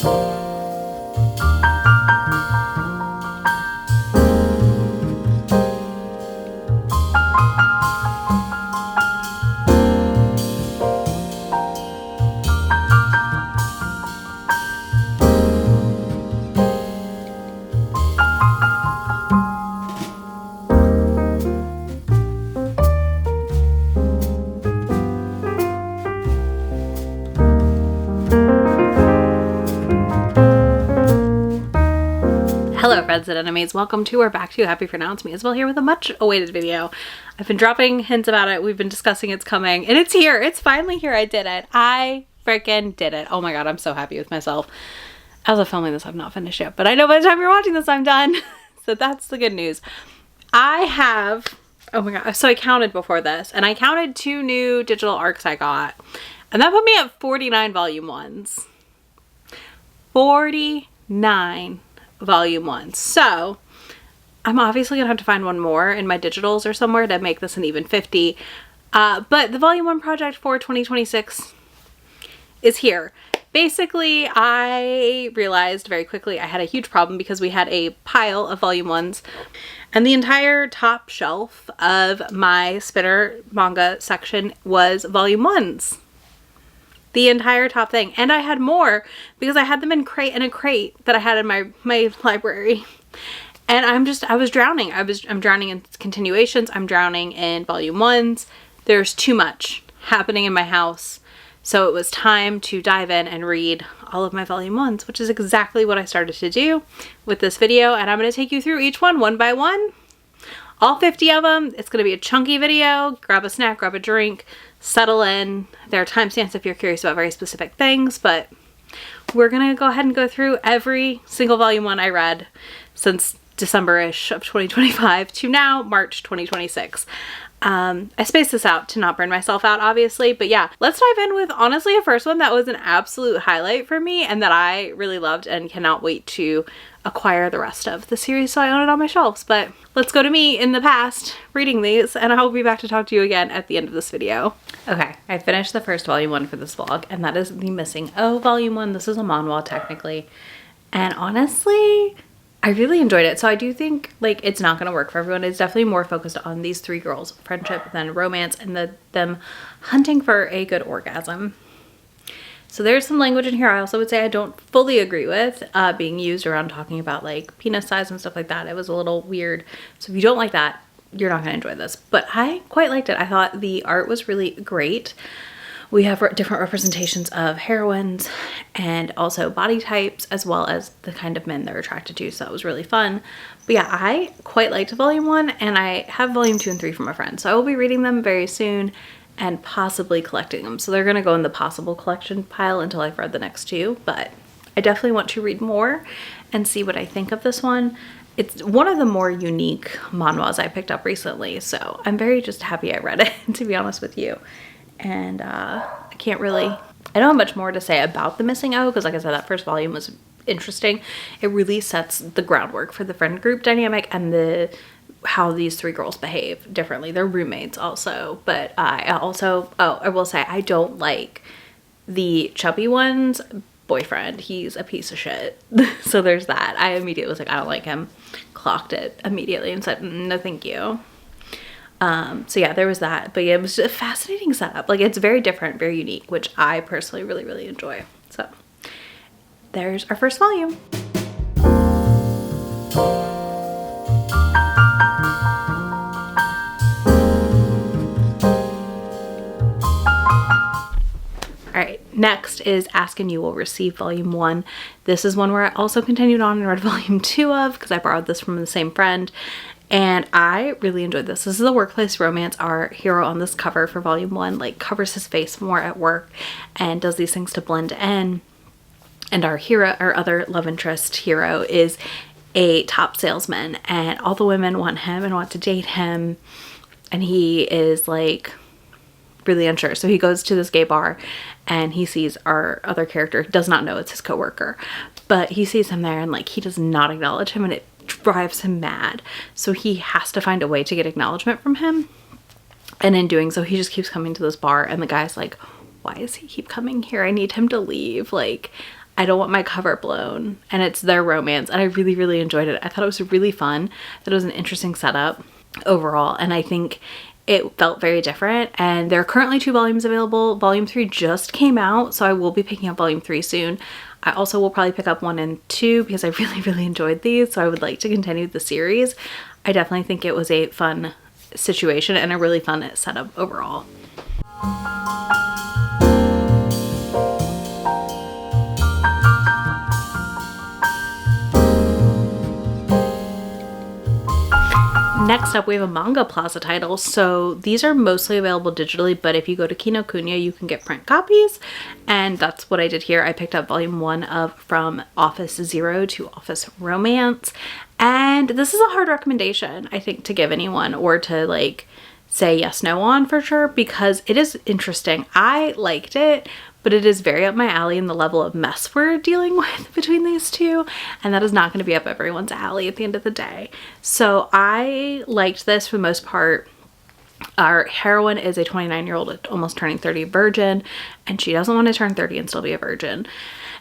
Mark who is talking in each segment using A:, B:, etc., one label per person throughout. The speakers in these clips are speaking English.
A: Hello friends and enemies, welcome to or back to Happy Pronounce Me, as well here with a much awaited video. I've been dropping hints about it, we've been discussing it's coming, and it's here, it's finally here, I did it. I freaking did it. Oh my god, I'm so happy with myself. As of filming this, I've not finished yet, but I know by the time you're watching this, I'm done. So that's the good news. I have, oh my god, so I counted before this, and I counted 2 new digital arcs I got, and that put me at 49 volume 1s. 49 volume 1. So I'm obviously gonna have to find one more in my digitals or somewhere to make this an even 50. But the volume 1 project for 2026 is here. Basically, I realized very quickly I had a huge problem because we had a pile of volume 1s and the entire top shelf of my spinner manga section was volume 1s. The entire top thing. And I had more because I had them in a crate that I had in my library. And I was drowning. I'm drowning in continuations. I'm drowning in volume 1s. There's too much happening in my house. So it was time to dive in and read all of my volume 1s, which is exactly what I started to do with this video. And I'm going to take you through each one by one. All 50 of them. It's going to be a chunky video. Grab a snack, grab a drink, settle in. There are timestamps if you're curious about very specific things, but we're going to go ahead and go through every single volume 1 I read since December-ish of 2025 to now, March 2026. I spaced this out to not burn myself out, obviously, but yeah, let's dive in with honestly a first one that was an absolute highlight for me and that I really loved and cannot wait to acquire the rest of the series so I own it on my shelves. But let's go to me in the past reading these, and I will be back to talk to you again at the end of this video. Okay, I finished the first volume 1 for this vlog, and that is the Missing O volume 1. This is a manhwa technically, and honestly I really enjoyed it. So I do think like it's not gonna work for everyone. It's definitely more focused on these 3 girls' friendship than romance and them hunting for a good orgasm. So there's some language in here I also would say I don't fully agree with being used around talking about like penis size and stuff like that. It was a little weird. So if you don't like that, you're not gonna enjoy this. But I quite liked it. I thought the art was really great. We have different representations of heroines and also body types, as well as the kind of men they're attracted to. So that was really fun. But yeah, I quite liked volume 1, and I have volume 2 and 3 from a friend. So I will be reading them very soon and possibly collecting them. So they're gonna go in the possible collection pile until I've read the next 2, but I definitely want to read more and see what I think of this one. It's one of the more unique manhwas I picked up recently. So I'm very just happy I read it, to be honest with you. And I don't have much more to say about the Missing O because like I said, that first volume was interesting. It really sets the groundwork for the friend group dynamic and how these 3 girls behave differently. They're roommates also, but I will say I don't like the chubby one's boyfriend. He's a piece of shit. So there's that. I immediately was like, I don't like him. Clocked it immediately and said, no thank you. So yeah, there was that, but yeah, it was just a fascinating setup. Like it's very different, very unique, which I personally really, really enjoy. So there's our first volume. Alright, next is Ask and You Will Receive volume 1. This is one where I also continued on and read volume 2 of because I borrowed this from the same friend. And I really enjoyed this. This is a workplace romance. Our hero on this cover for volume 1 like covers his face more at work and does these things to blend in. And our hero, our other love interest hero, is a top salesman, and all the women want him and want to date him, and he is like really unsure. So he goes to this gay bar and he sees our other character, does not know it's his coworker, but he sees him there and like he does not acknowledge him, and it drives him mad. So he has to find a way to get acknowledgement from him, and in doing so he just keeps coming to this bar, and the guy's like, why does he keep coming here? I need him to leave. Like I don't want my cover blown, and it's their romance, and I really, really enjoyed it. I thought it was really fun, that it was an interesting setup overall, and I think it felt very different. And there are currently 2 volumes available. Volume 3 just came out, so I will be picking up volume 3 soon. I also will probably pick up 1 and 2 because I really, really enjoyed these, so I would like to continue the series. I definitely think it was a fun situation and a really fun setup overall. Next up, we have a Manga Plaza title. So these are mostly available digitally, but if you go to Kinokuniya, you can get print copies. And that's what I did here. I picked up volume 1 of From Office Zero to Office Romance. And this is a hard recommendation, I think, to give anyone, or to like say yes, no on for sure, because it is interesting. I liked it, but it is very up my alley in the level of mess we're dealing with between these two, and that is not going to be up everyone's alley at the end of the day. So I liked this for the most part. Our heroine is a 29-year-old, almost turning 30 virgin, and she doesn't want to turn 30 and still be a virgin.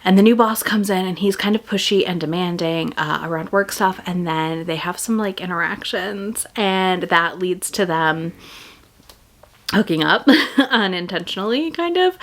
A: And the new boss comes in, and he's kind of pushy and demanding around work stuff, and then they have some like interactions, and that leads to them hooking up unintentionally, kind of.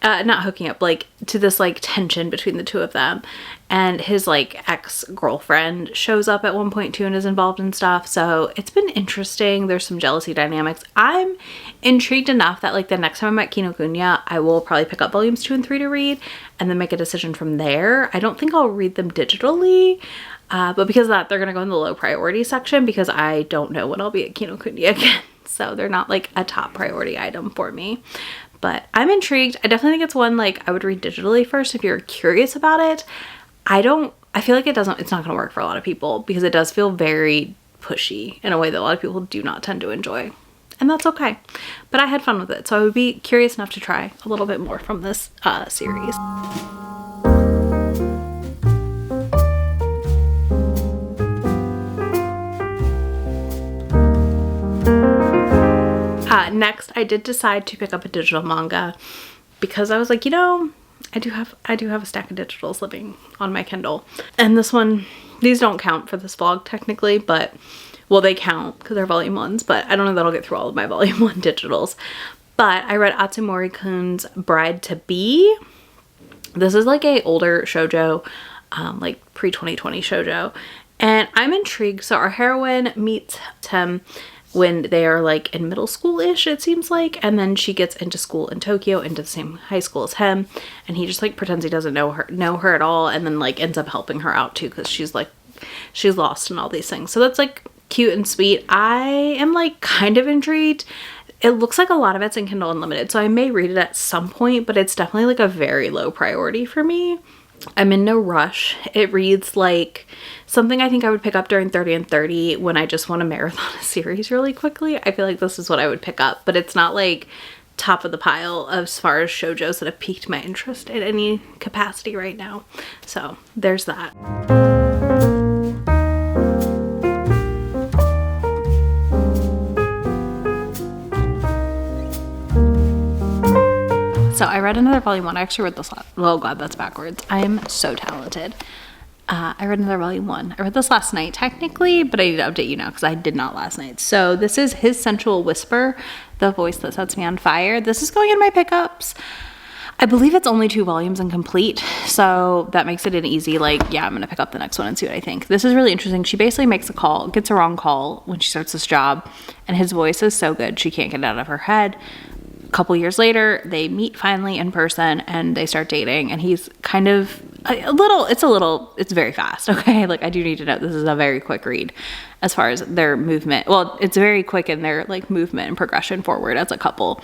A: Not hooking up, like to this like tension between the two of them, and his like ex-girlfriend shows up at one point too and is involved in stuff. So it's been interesting. There's some jealousy dynamics. I'm intrigued enough that like the next time I'm at Kinokuniya, I will probably pick up volumes 2 and 3 to read and then make a decision from there. I don't think I'll read them digitally, but because of that, they're gonna go in the low priority section because I don't know when I'll be at Kinokuniya again. So they're not like a top priority item for me. But I'm intrigued. I definitely think it's one like I would read digitally first if you're curious about it. I feel like it's not going to work for a lot of people because it does feel very pushy in a way that a lot of people do not tend to enjoy. And that's okay. But I had fun with it. So I would be curious enough to try a little bit more from this series. Next, I did decide to pick up a digital manga because I was like, you know, I do have a stack of digitals living on my Kindle. And this one, these don't count for this vlog technically, but, well, they count because they're volume 1s, but I don't know that I'll get through all of my volume 1 digitals. But I read Atsumori-Kun's Bride to Be. This is like a older shoujo, like pre-2020 shoujo. And I'm intrigued. So our heroine meets him when they are like in middle school-ish, it seems like, and then she gets into school in Tokyo, into the same high school as him, and he just like pretends he doesn't know her at all, and then like ends up helping her out too because she's lost in all these things. So that's like cute and sweet. I am like kind of intrigued. It looks like a lot of it's in Kindle Unlimited, so I may read it at some point, but it's definitely like a very low priority for me. I'm in no rush. It reads like something I think I would pick up during 30 and 30 when I just want to marathon a series really quickly. I feel like this is what I would pick up, but it's not like top of the pile as far as shoujos that have piqued my interest in any capacity right now. So there's that. So I read another volume 1. I actually read this last. Oh god, that's backwards. I am so talented. I read another volume 1. I read this last night technically, but I need to update you now because I did not last night. So this is his Sensual Whisper, the voice that sets me on fire. This is going in my pickups. I believe it's only 2 volumes and complete, so that makes it an easy, like, yeah, I'm gonna pick up the next one and see what I think. This is really interesting. She basically makes a call, gets a wrong call when she starts this job, and his voice is so good she can't get it out of her head. A couple years later, they meet finally in person and they start dating, and he's kind of it's very fast, okay? Like, I do need to note this is a very quick read as far as their movement. Well, it's very quick in their like movement and progression forward as a couple.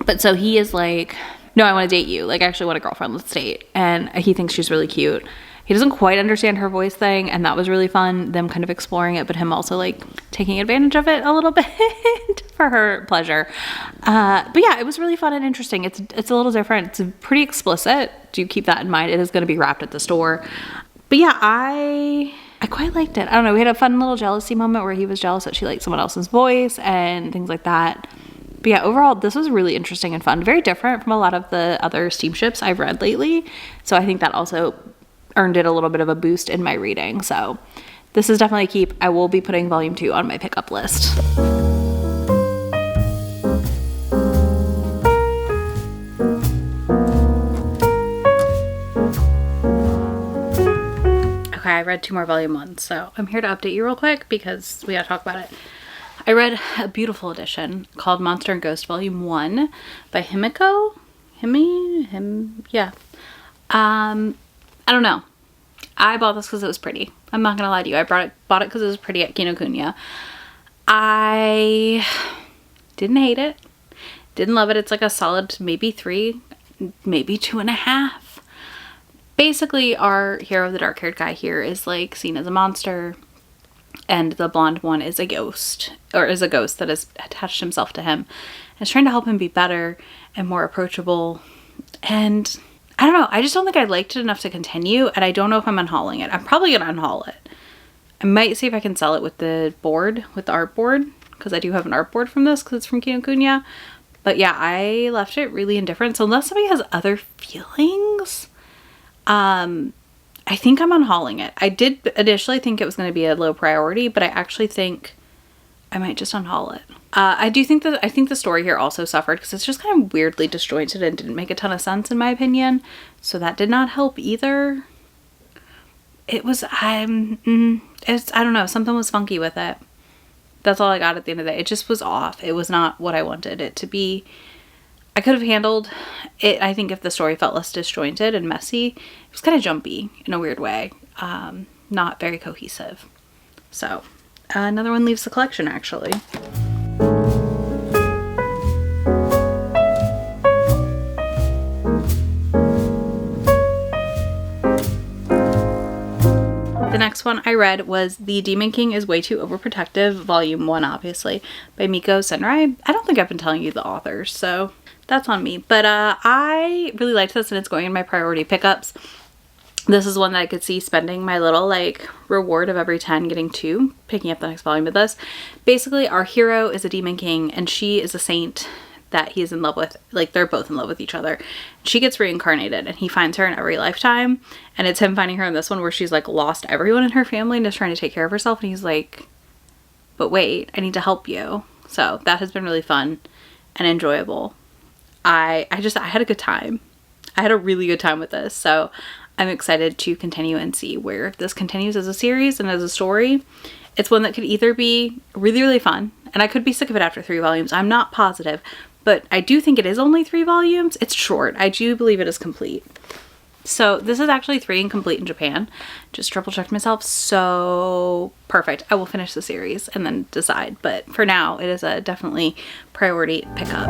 A: But so he is like, no, I want to date you. Like, I actually want a girlfriend. Let's date. And he thinks she's really cute. He doesn't quite understand her voice thing, and that was really fun, them kind of exploring it, but him also like taking advantage of it a little bit for her pleasure. But yeah, it was really fun and interesting. It's a little different. It's pretty explicit. Do keep that in mind. It is going to be wrapped at the store. But yeah, I quite liked it. I don't know. We had a fun little jealousy moment where he was jealous that she liked someone else's voice and things like that. But yeah, overall, this was really interesting and fun. Very different from a lot of the other steamships I've read lately. So I think that also earned it a little bit of a boost in my reading. So this is definitely a keep. I will be putting volume 2 on my pickup list. Okay, I read 2 more volume 1s, so I'm here to update you real quick because we gotta talk about it. I read a beautiful edition called Monster and Ghost Volume 1 by Himiko? Yeah. I don't know. I bought this because it was pretty. I'm not gonna lie to you. I bought it because it was pretty at Kinokuniya. I didn't hate it. Didn't love it. It's like a solid maybe 3, maybe 2.5. Basically, our hero, the dark-haired guy here, is like seen as a monster, and the blonde one is a ghost, or is a ghost that has attached himself to him and is trying to help him be better and more approachable. And I don't know, I just don't think I liked it enough to continue, and I don't know if I'm unhauling it. I'm probably gonna unhaul it. I might see if I can sell it with the board, with the art board, because I do have an art board from this because it's from Kinokuniya. But yeah, I left it really indifferent. So unless somebody has other feelings, I think I'm unhauling it. I did initially think it was going to be a low priority, but I actually think I might just unhaul it. I think the story here also suffered because it's just kind of weirdly disjointed and didn't make a ton of sense in my opinion. So that did not help either. It was, I don't know, something was funky with it. That's all I got at the end of the day. It just was off. It was not what I wanted it to be. I could have handled it, I think, if the story felt less disjointed and messy. It was kind of jumpy in a weird way. Not very cohesive. So, another one leaves the collection, actually. The next one I read was The Demon King is Way Too Overprotective, Volume 1, obviously, by Miko Senrai. I don't think I've been telling you the authors, so that's on me. But I really liked this, and it's going in my priority pickups. This is one that I could see spending my little, like, reward of every 10 getting 2, picking up the next volume of this. Basically, our hero is a demon king, and she is a saint that he's in love with. Like, they're both in love with each other. She gets reincarnated, and he finds her in every lifetime. And it's him finding her in this one where she's, like, lost everyone in her family and is trying to take care of herself. And he's like, but wait, I need to help you. So that has been really fun and enjoyable. I had a good time. I had a really good time with this. So I'm excited to continue and see where this continues as a series and as a story. It's one that could either be really, really fun, and I could be sick of it after 3 volumes. I'm not positive, but I do think it is only 3 volumes. It's short. I do believe it is complete. So this is actually 3 and complete in Japan. Just triple checked myself. So perfect. I will finish the series and then decide. But for now, it is a definitely priority pickup.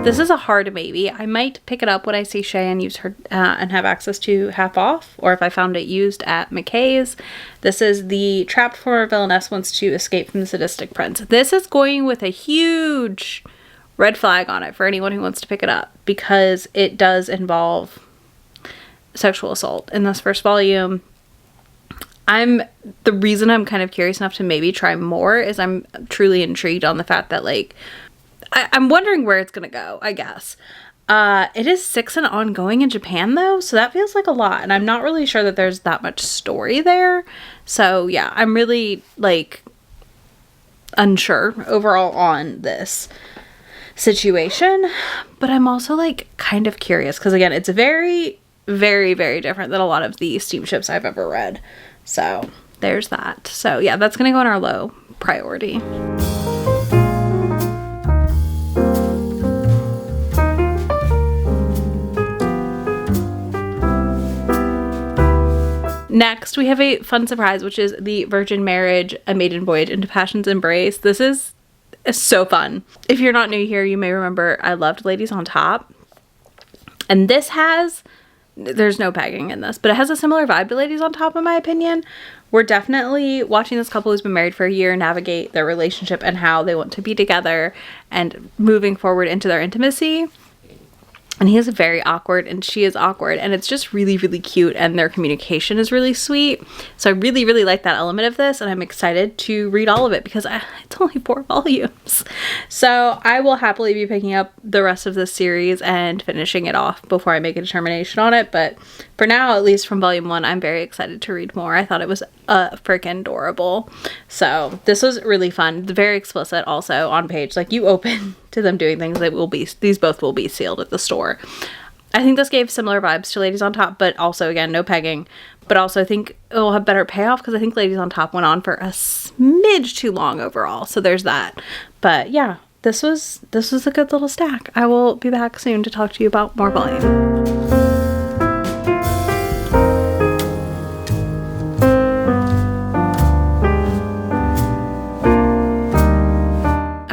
A: This is a hard maybe. I might pick it up when I see Shay and use her and have access to half off, or if I found it used at McKay's. This is the trapped former villainess wants to escape from the sadistic prince. This is going with a huge red flag on it for anyone who wants to pick it up, because it does involve sexual assault in this first volume. The reason I'm kind of curious enough to maybe try more is I'm truly intrigued on the fact that, like, I'm wondering where it's gonna go, I guess. It is 6 and ongoing in Japan though, so that feels like a lot, and I'm not really sure that there's that much story there. So yeah, I'm really, like, unsure overall on this situation, but I'm also, like, kind of curious because, again, it's very, very, very different than a lot of the steamships I've ever read. So there's that. So yeah, that's gonna go in our low priority. Next, we have a fun surprise, which is The Virgin Marriage, A Maiden Voyage into Passion's Embrace. This is so fun. If you're not new here, you may remember I loved Ladies on Top. And this there's no pegging in this, but it has a similar vibe to Ladies on Top, in my opinion. We're definitely watching this couple who's been married for a year navigate their relationship and how they want to be together and moving forward into their intimacy. And he is very awkward and she is awkward, and it's just really, really cute, and their communication is really sweet. So I really, really like that element of this, and I'm excited to read all of it because it's only 4 volumes. So I will happily be picking up the rest of this series and finishing it off before I make a determination on it. But for now, at least from volume 1, I'm very excited to read more. I thought it was freaking adorable. So this was really fun. Very explicit also on page. Like, you open to them doing things that will be, these both will be sealed at the store. I think this gave similar vibes to Ladies on Top, but also, again, no pegging. But also I think it will have better payoff because I think Ladies on Top went on for a smidge too long overall. So there's that. But yeah, this was a good little stack. I will be back soon to talk to you about more volume.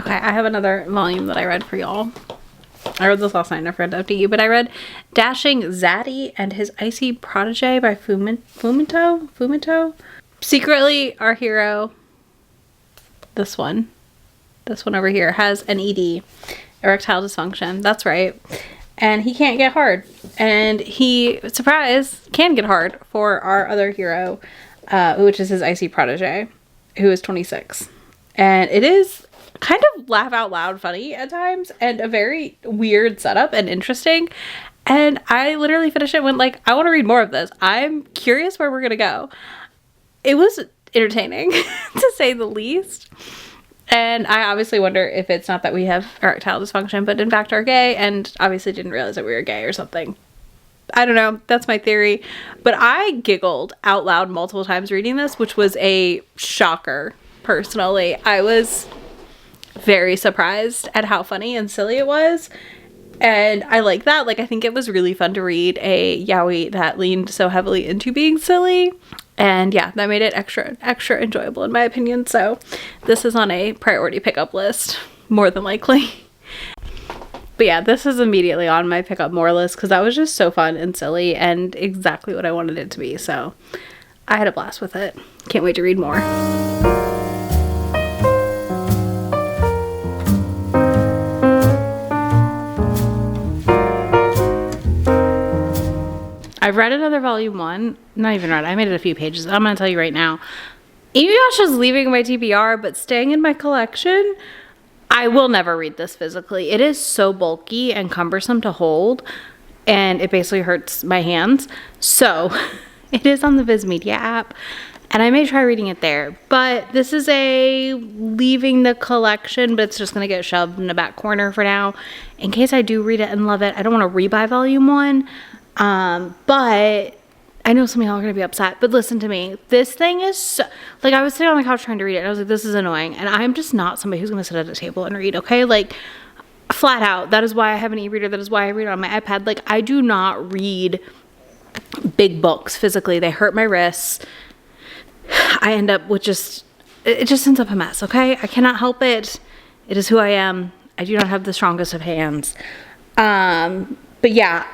A: I have another volume that I read for y'all. I read this last night and I forgot to update you, but I read Dashing Zaddy and His Icy Protege by Fumito. Secretly, our hero, this one over here, has an ED, erectile dysfunction. That's right. And he can't get hard. And he, surprise, can get hard for our other hero, which is his icy protege, who is 26. And it is kind of laugh out loud funny at times, and a very weird setup and interesting. And I literally finished it and went like, I want to read more of this. I'm curious where we're gonna go. It was entertaining to say the least. And I obviously wonder if it's not that we have erectile dysfunction, but in fact are gay, and obviously didn't realize that we were gay or something. I don't know. That's my theory. But I giggled out loud multiple times reading this, which was a shocker, personally. I was very surprised at how funny and silly it was. And I like that. Like, I think it was really fun to read a yaoi that leaned so heavily into being silly. And yeah, that made it extra enjoyable in my opinion. So this is on a priority pickup list, more than likely. But yeah, this is immediately on my pick up more list because that was just so fun and silly and exactly what I wanted it to be. So I had a blast with it. Can't wait to read more. I've read another volume 1. Not even read. I made it a few pages. I'm going to tell you right now. Inuyasha's leaving my TBR, but staying in my collection. I will never read this physically. It is so bulky and cumbersome to hold, and it basically hurts my hands. So it is on the Viz Media app, and I may try reading it there. But this is a leaving the collection, but it's just going to get shoved in the back corner for now. In case I do read it and love it, I don't want to rebuy volume 1. But I know some of y'all are going to be upset, but listen to me. This thing is so, like, I was sitting on the couch trying to read it and I was like, this is annoying. And I'm just not somebody who's going to sit at a table and read, okay? Like, flat out. That is why I have an e-reader. That is why I read it on my iPad. Like, I do not read big books physically. They hurt my wrists. I end up with it just ends up a mess, okay? I cannot help it. It is who I am. I do not have the strongest of hands. But yeah,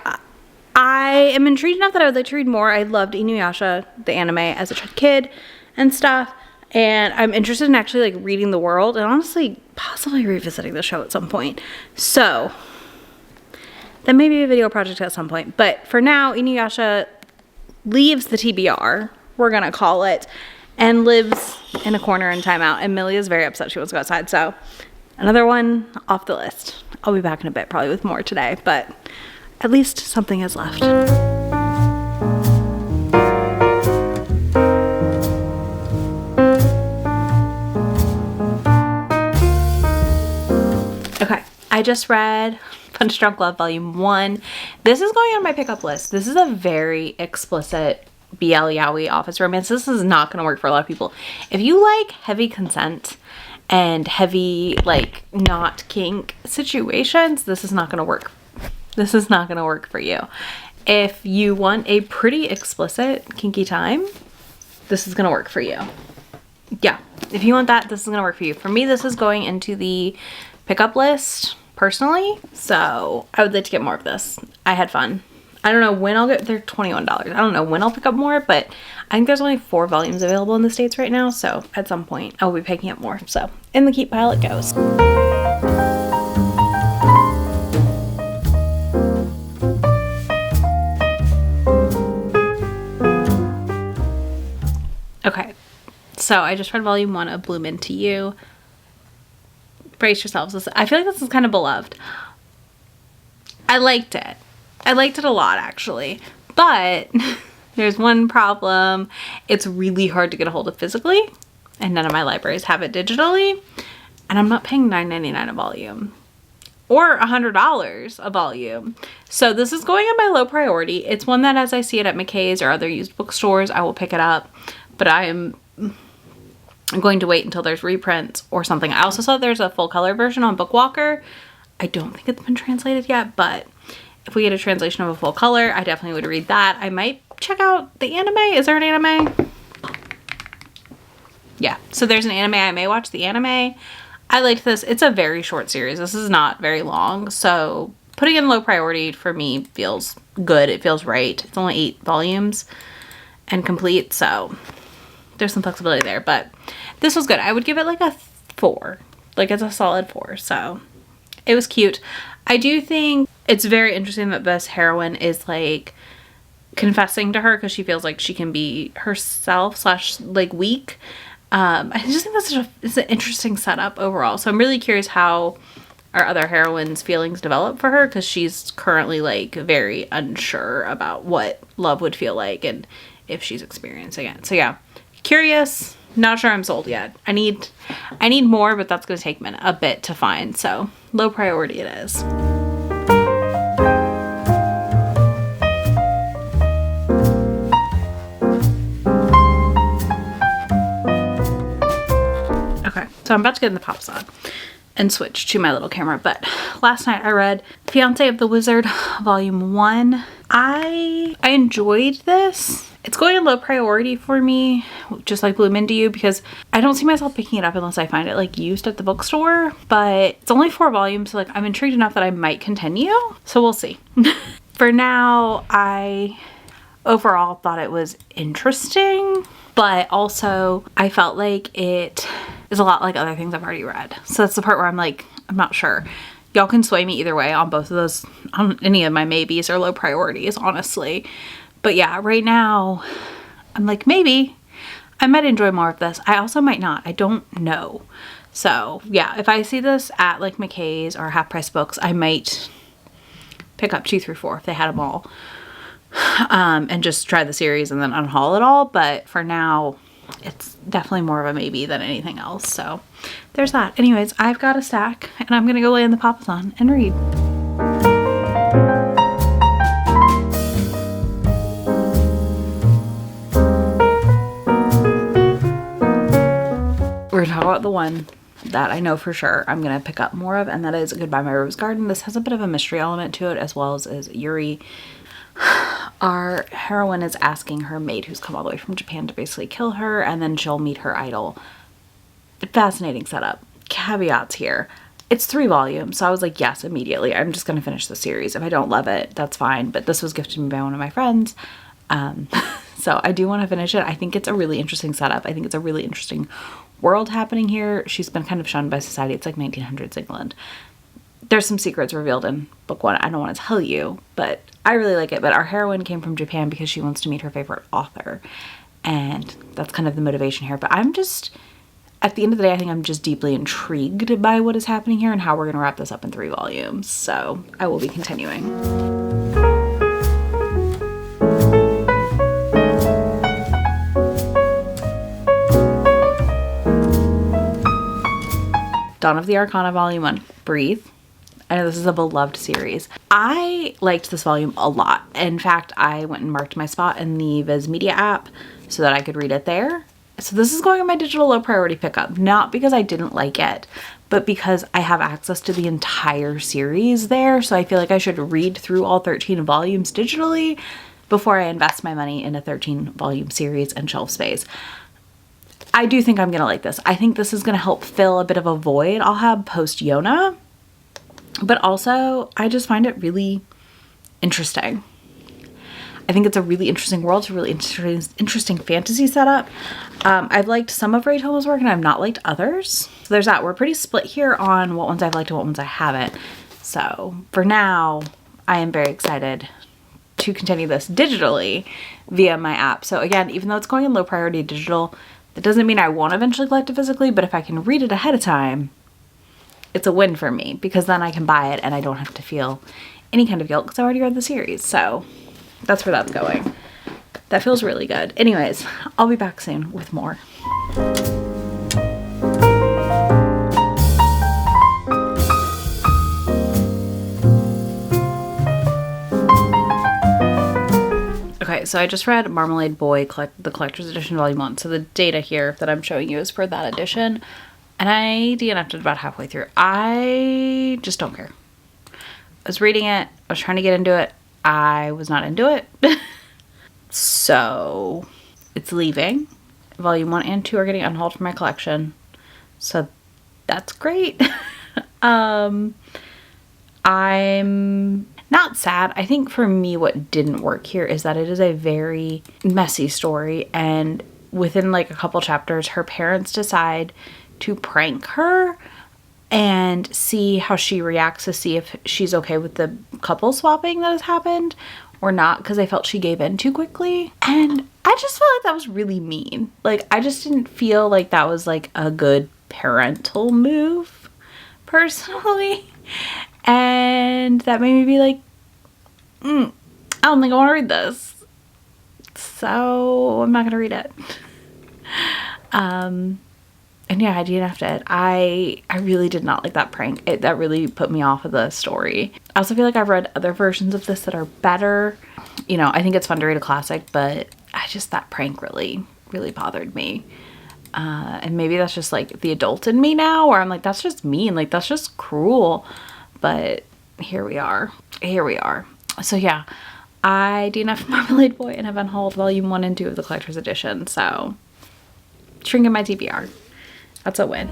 A: I am intrigued enough that I would like to read more. I loved Inuyasha, the anime, as a kid and stuff. And I'm interested in actually like reading the world and honestly possibly revisiting the show at some point. So that may be a video project at some point. But for now, Inuyasha leaves the TBR, we're going to call it, and lives in a corner in timeout. And Millie is very upset she wants to go outside. So another one off the list. I'll be back in a bit probably with more today. But at least something is left. Okay, I just read Punch Drunk Love Volume 1. This is going on my pickup list. This is a very explicit BL yaoi office romance. This is not going to work for a lot of people. If you like heavy consent and heavy, like, not kink situations, this is not going to work. This is not going to work for you. If you want a pretty explicit kinky time, this is going to work for you. Yeah, if you want that, this is going to work for you. For me, this is going into the pickup list personally, so I would like to get more of this. I had fun. I don't know when I'll get, they're $21. I don't know when I'll pick up more, but I think there's only 4 volumes available in the States right now, so at some point I will be picking up more. So in the keep pile it goes. So I just read volume 1 of Bloom Into You. Brace yourselves. I feel like this is kind of beloved. I liked it. I liked it a lot, actually. But there's one problem. It's really hard to get a hold of physically, and none of my libraries have it digitally. And I'm not paying $9.99 a volume or $100 a volume. So this is going on my low priority. It's one that as I see it at McKay's or other used bookstores, I will pick it up. But I'm going to wait until there's reprints or something. I also saw there's a full color version on Bookwalker. I don't think it's been translated yet, but if we get a translation of a full color, I definitely would read that. I might check out the anime. Is there an anime? Yeah, so there's an anime. I may watch the anime. I liked this. It's a very short series. This is not very long, so putting it in low priority for me feels good. It feels right. It's only 8 volumes and complete, so there's some flexibility there, but this was good. I would give it like a 4. Like, it's a solid 4, so it was cute. I do think it's very interesting that this heroine is like confessing to her because she feels like she can be herself / like weak. I just think that's it's an interesting setup overall. So I'm really curious how our other heroine's feelings develop for her, because she's currently like very unsure about what love would feel like and if she's experiencing it. So yeah, curious. Not sure I'm sold yet. I need more, but that's going to take a bit to find. So low priority it is. Okay, so I'm about to get in the pops on and switch to my little camera. But last night I read Fiance of the Wizard, volume 1. I enjoyed this. It's going in low priority for me, just like Bloom Into You, because I don't see myself picking it up unless I find it like used at the bookstore. But it's only 4 volumes, so like I'm intrigued enough that I might continue. So we'll see. For now, I overall thought it was interesting, but also I felt like it is a lot like other things I've already read. So that's the part where I'm like, I'm not sure. Y'all can sway me either way on both of those, on any of my maybes or low priorities, honestly. But yeah, right now, I'm like, maybe I might enjoy more of this. I also might not. I don't know. So yeah, if I see this at like McKay's or Half Price Books, I might pick up 2 through 4 if they had them all. And just try the series and then unhaul it all. But for now, it's definitely more of a maybe than anything else. So there's that. Anyways, I've got a stack and I'm going to go lay in the Papathon and read. We're gonna talk about the one that I know for sure I'm gonna pick up more of, and that is Goodbye My Rose Garden. This has a bit of a mystery element to it, as well as Yuri. Our heroine is asking her maid, who's come all the way from Japan, to basically kill her, and then she'll meet her idol. Fascinating setup. Caveats here. It's 3 volumes, so I was like, yes, immediately. I'm just gonna finish the series. If I don't love it, that's fine, but this was gifted to me by one of my friends. So I do want to finish it. I think it's a really interesting setup. I think it's a really interesting world happening here. She's been kind of shunned by society. It's like 1900s England. There's some secrets revealed in book 1. I don't want to tell you, but I really like it. But our heroine came from Japan because she wants to meet her favorite author. And that's kind of the motivation here. But I'm just, at the end of the day, I think I'm just deeply intrigued by what is happening here and how we're going to wrap this up in 3 volumes. So I will be continuing. Dawn of the Arcana, Volume 1. Breathe. I know this is a beloved series. I liked this volume a lot. In fact, I went and marked my spot in the Viz Media app so that I could read it there. So this is going on my digital low priority pickup, not because I didn't like it, but because I have access to the entire series there. So I feel like I should read through all 13 volumes digitally before I invest my money in a 13 volume series and shelf space. I do think I'm going to like this. I think this is going to help fill a bit of a void I'll have post Yona. But also, I just find it really interesting. I think it's a really interesting world. It's a really interesting fantasy setup. I've liked some of Ray Tomo's work and I've not liked others. So there's that. We're pretty split here on what ones I've liked and what ones I haven't. So for now, I am very excited to continue this digitally via my app. So again, even though it's going in low priority digital, That doesn't mean I won't eventually collect it physically, but if I can read it ahead of time, it's a win for me, because then I can buy it and I don't have to feel any kind of guilt because I already read the series. So that's where that's going. That feels really good. Anyways, I'll be back soon with more. Okay, so I just read Marmalade Boy, the Collector's Edition Volume 1. So the data here that I'm showing you is for that edition. And I DNF'd it about halfway through. I just don't care. I was reading it. I was trying to get into it. I was not into it. So it's leaving. Volume 1 and 2 are getting unhauled from my collection. So that's great. I'm not sad. I think for me what didn't work here is that it is a very messy story, and within like a couple chapters her parents decide to prank her and see how she reacts, to see if she's okay with the couple swapping that has happened or not, because I felt she gave in too quickly. And I just felt like that was really mean. Like, I just didn't feel like that was like a good parental move personally. And that made me be like, I don't think I want to read this. So I'm not going to read it. And yeah, I DNF'd it. I really did not like that prank. That really put me off of the story. I also feel like I've read other versions of this that are better. You know, I think it's fun to read a classic, but that prank really, really bothered me. And maybe that's just like the adult in me now, where I'm like, that's just mean. Like, that's just cruel. But here we are. Here we are. So yeah, I DNF'd Marmalade Boy and have unhauled Volume 1 and 2 of the Collector's Edition. So, shrinking my TBR. That's a win.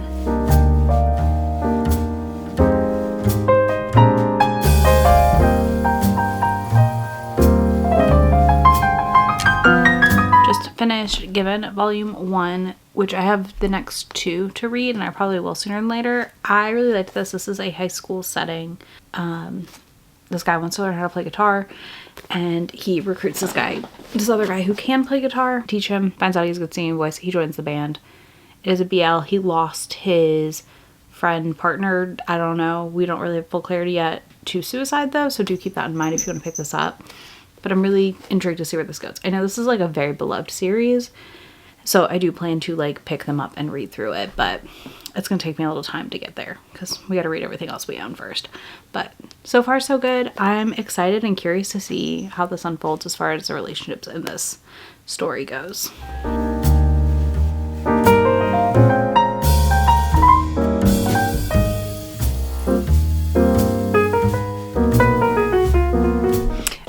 A: Just finished Given Volume 1, which I have the next 2 to read, and I probably will sooner than later. I really liked this. This is a high school setting. This guy wants to learn how to play guitar, and he recruits this other guy who can play guitar, teach him, finds out he's a good singing voice. He joins the band. It is a BL. He lost his friend, partner, I don't know. We don't really have full clarity yet, to suicide though, so do keep that in mind if you want to pick this up. But I'm really intrigued to see where this goes. I know this is like a very beloved series, so I do plan to like pick them up and read through it, but it's going to take me a little time to get there because we got to read everything else we own first. But so far so good. I'm excited and curious to see how this unfolds as far as the relationships in this story goes.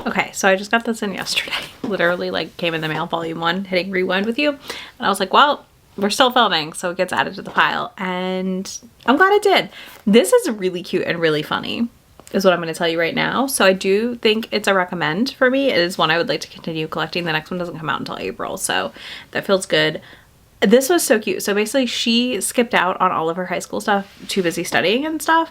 A: Okay, so I just got this in yesterday. Literally, like, came in the mail, Volume 1, hitting rewind with you. And I was like, well, we're still filming, so it gets added to the pile. And I'm glad it did. This is really cute and really funny, is what I'm going to tell you right now. So I do think it's a recommend for me. It is one I would like to continue collecting. The next one doesn't come out until April, so that feels good. This was so cute. So basically, she skipped out on all of her high school stuff, too busy studying and stuff,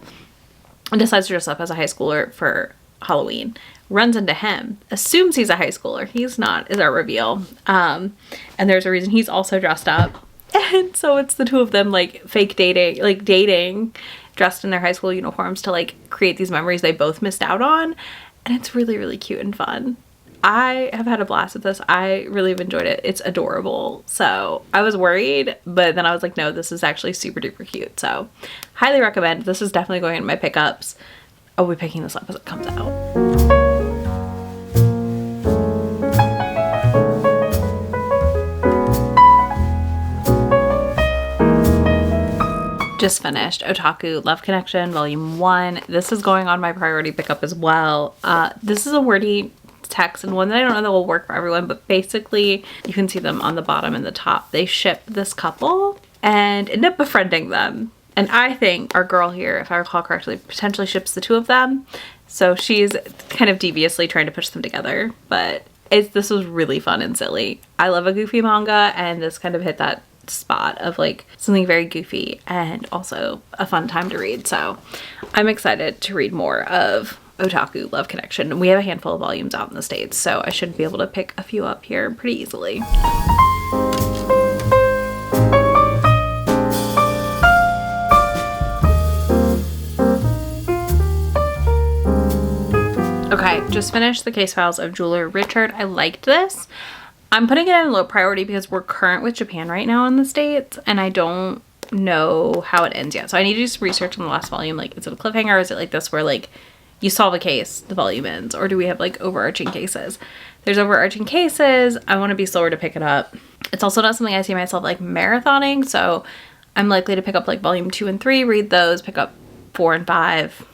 A: and decides to dress up as a high schooler for Halloween. Runs into him, assumes he's a high schooler. He's not, is our reveal. And there's a reason he's also dressed up. And so it's the two of them like fake dating, like dating, dressed in their high school uniforms to like create these memories they both missed out on. And it's really, really cute and fun. I have had a blast with this. I really have enjoyed it. It's adorable. So I was worried, but then I was like, no, this is actually super duper cute. So highly recommend. This is definitely going in my pickups. I'll be picking this up as it comes out. Just finished Otaku Love Connection Volume 1. This is going on my priority pickup as well. This is a wordy text and one that I don't know that will work for everyone, but basically you can see them on the bottom and the top. They ship this couple and end up befriending them. And I think our girl here, if I recall correctly, potentially ships the two of them. So she's kind of deviously trying to push them together, but this was really fun and silly. I love a goofy manga, and this kind of hit that spot of like something very goofy and also a fun time to read. So I'm excited to read more of Otaku Love Connection. We have a handful of volumes out in the States, so I should be able to pick a few up here pretty easily. Okay, just finished The Case Files of Jeweler Richard. I liked this. I'm putting it in low priority because we're current with Japan right now in the States, and I don't know how it ends yet. So I need to do some research on the last volume. Like, is it a cliffhanger, or is it like this where like you solve a case, the volume ends, or do we have like overarching cases? There's overarching cases. I want to be slower to pick it up. It's also not something I see myself like marathoning, so I'm likely to pick up like volume 2 and 3, read those, pick up 4 and 5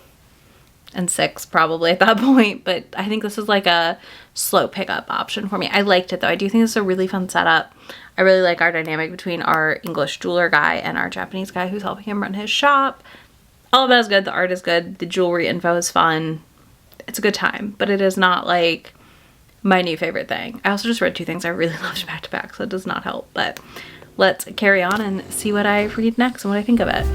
A: and 6 probably at that point. But I think this is like a slow pickup option for me. I liked it though. I do think this is a really fun setup. I really like our dynamic between our English jeweler guy and our Japanese guy who's helping him run his shop. All of that is good. The art is good. The jewelry info is fun. It's a good time, but it is not like my new favorite thing. I also just read 2 things I really loved back to back, so it does not help. But let's carry on and see what I read next and what I think of it.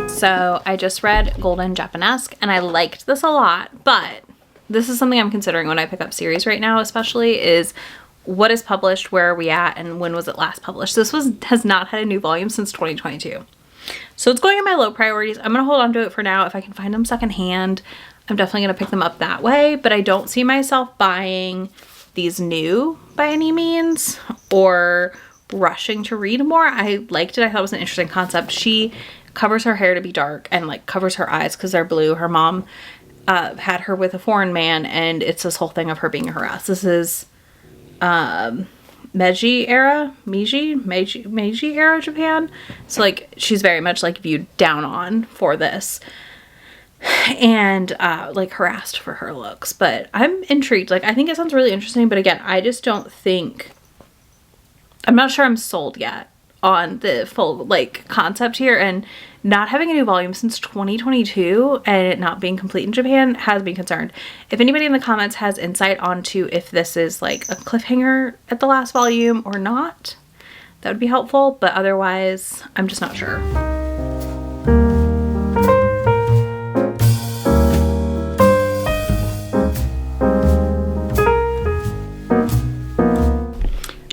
A: So I just read Golden Japanesque and I liked this a lot, but this is something I'm considering when I pick up series right now, especially is what is published, where are we at, and when was it last published? This has not had a new volume since 2022. So it's going in my low priorities. I'm going to hold on to it for now. If I can find them secondhand, I'm definitely going to pick them up that way, but I don't see myself buying these new by any means or rushing to read more. I liked it. I thought it was an interesting concept. She covers her hair to be dark and like covers her eyes because they're blue. Her mom had her with a foreign man, and it's this whole thing of her being harassed. This is Meiji era Japan. So like she's very much like viewed down on for this and like harassed for her looks. But I'm intrigued. Like I think it sounds really interesting, but again, I just don't think, I'm not sure I'm sold yet on the full like concept here, and not having a new volume since 2022 and it not being complete in Japan has me concerned. If anybody in the comments has insight onto if this is like a cliffhanger at the last volume or not, that would be helpful, but otherwise I'm just not sure.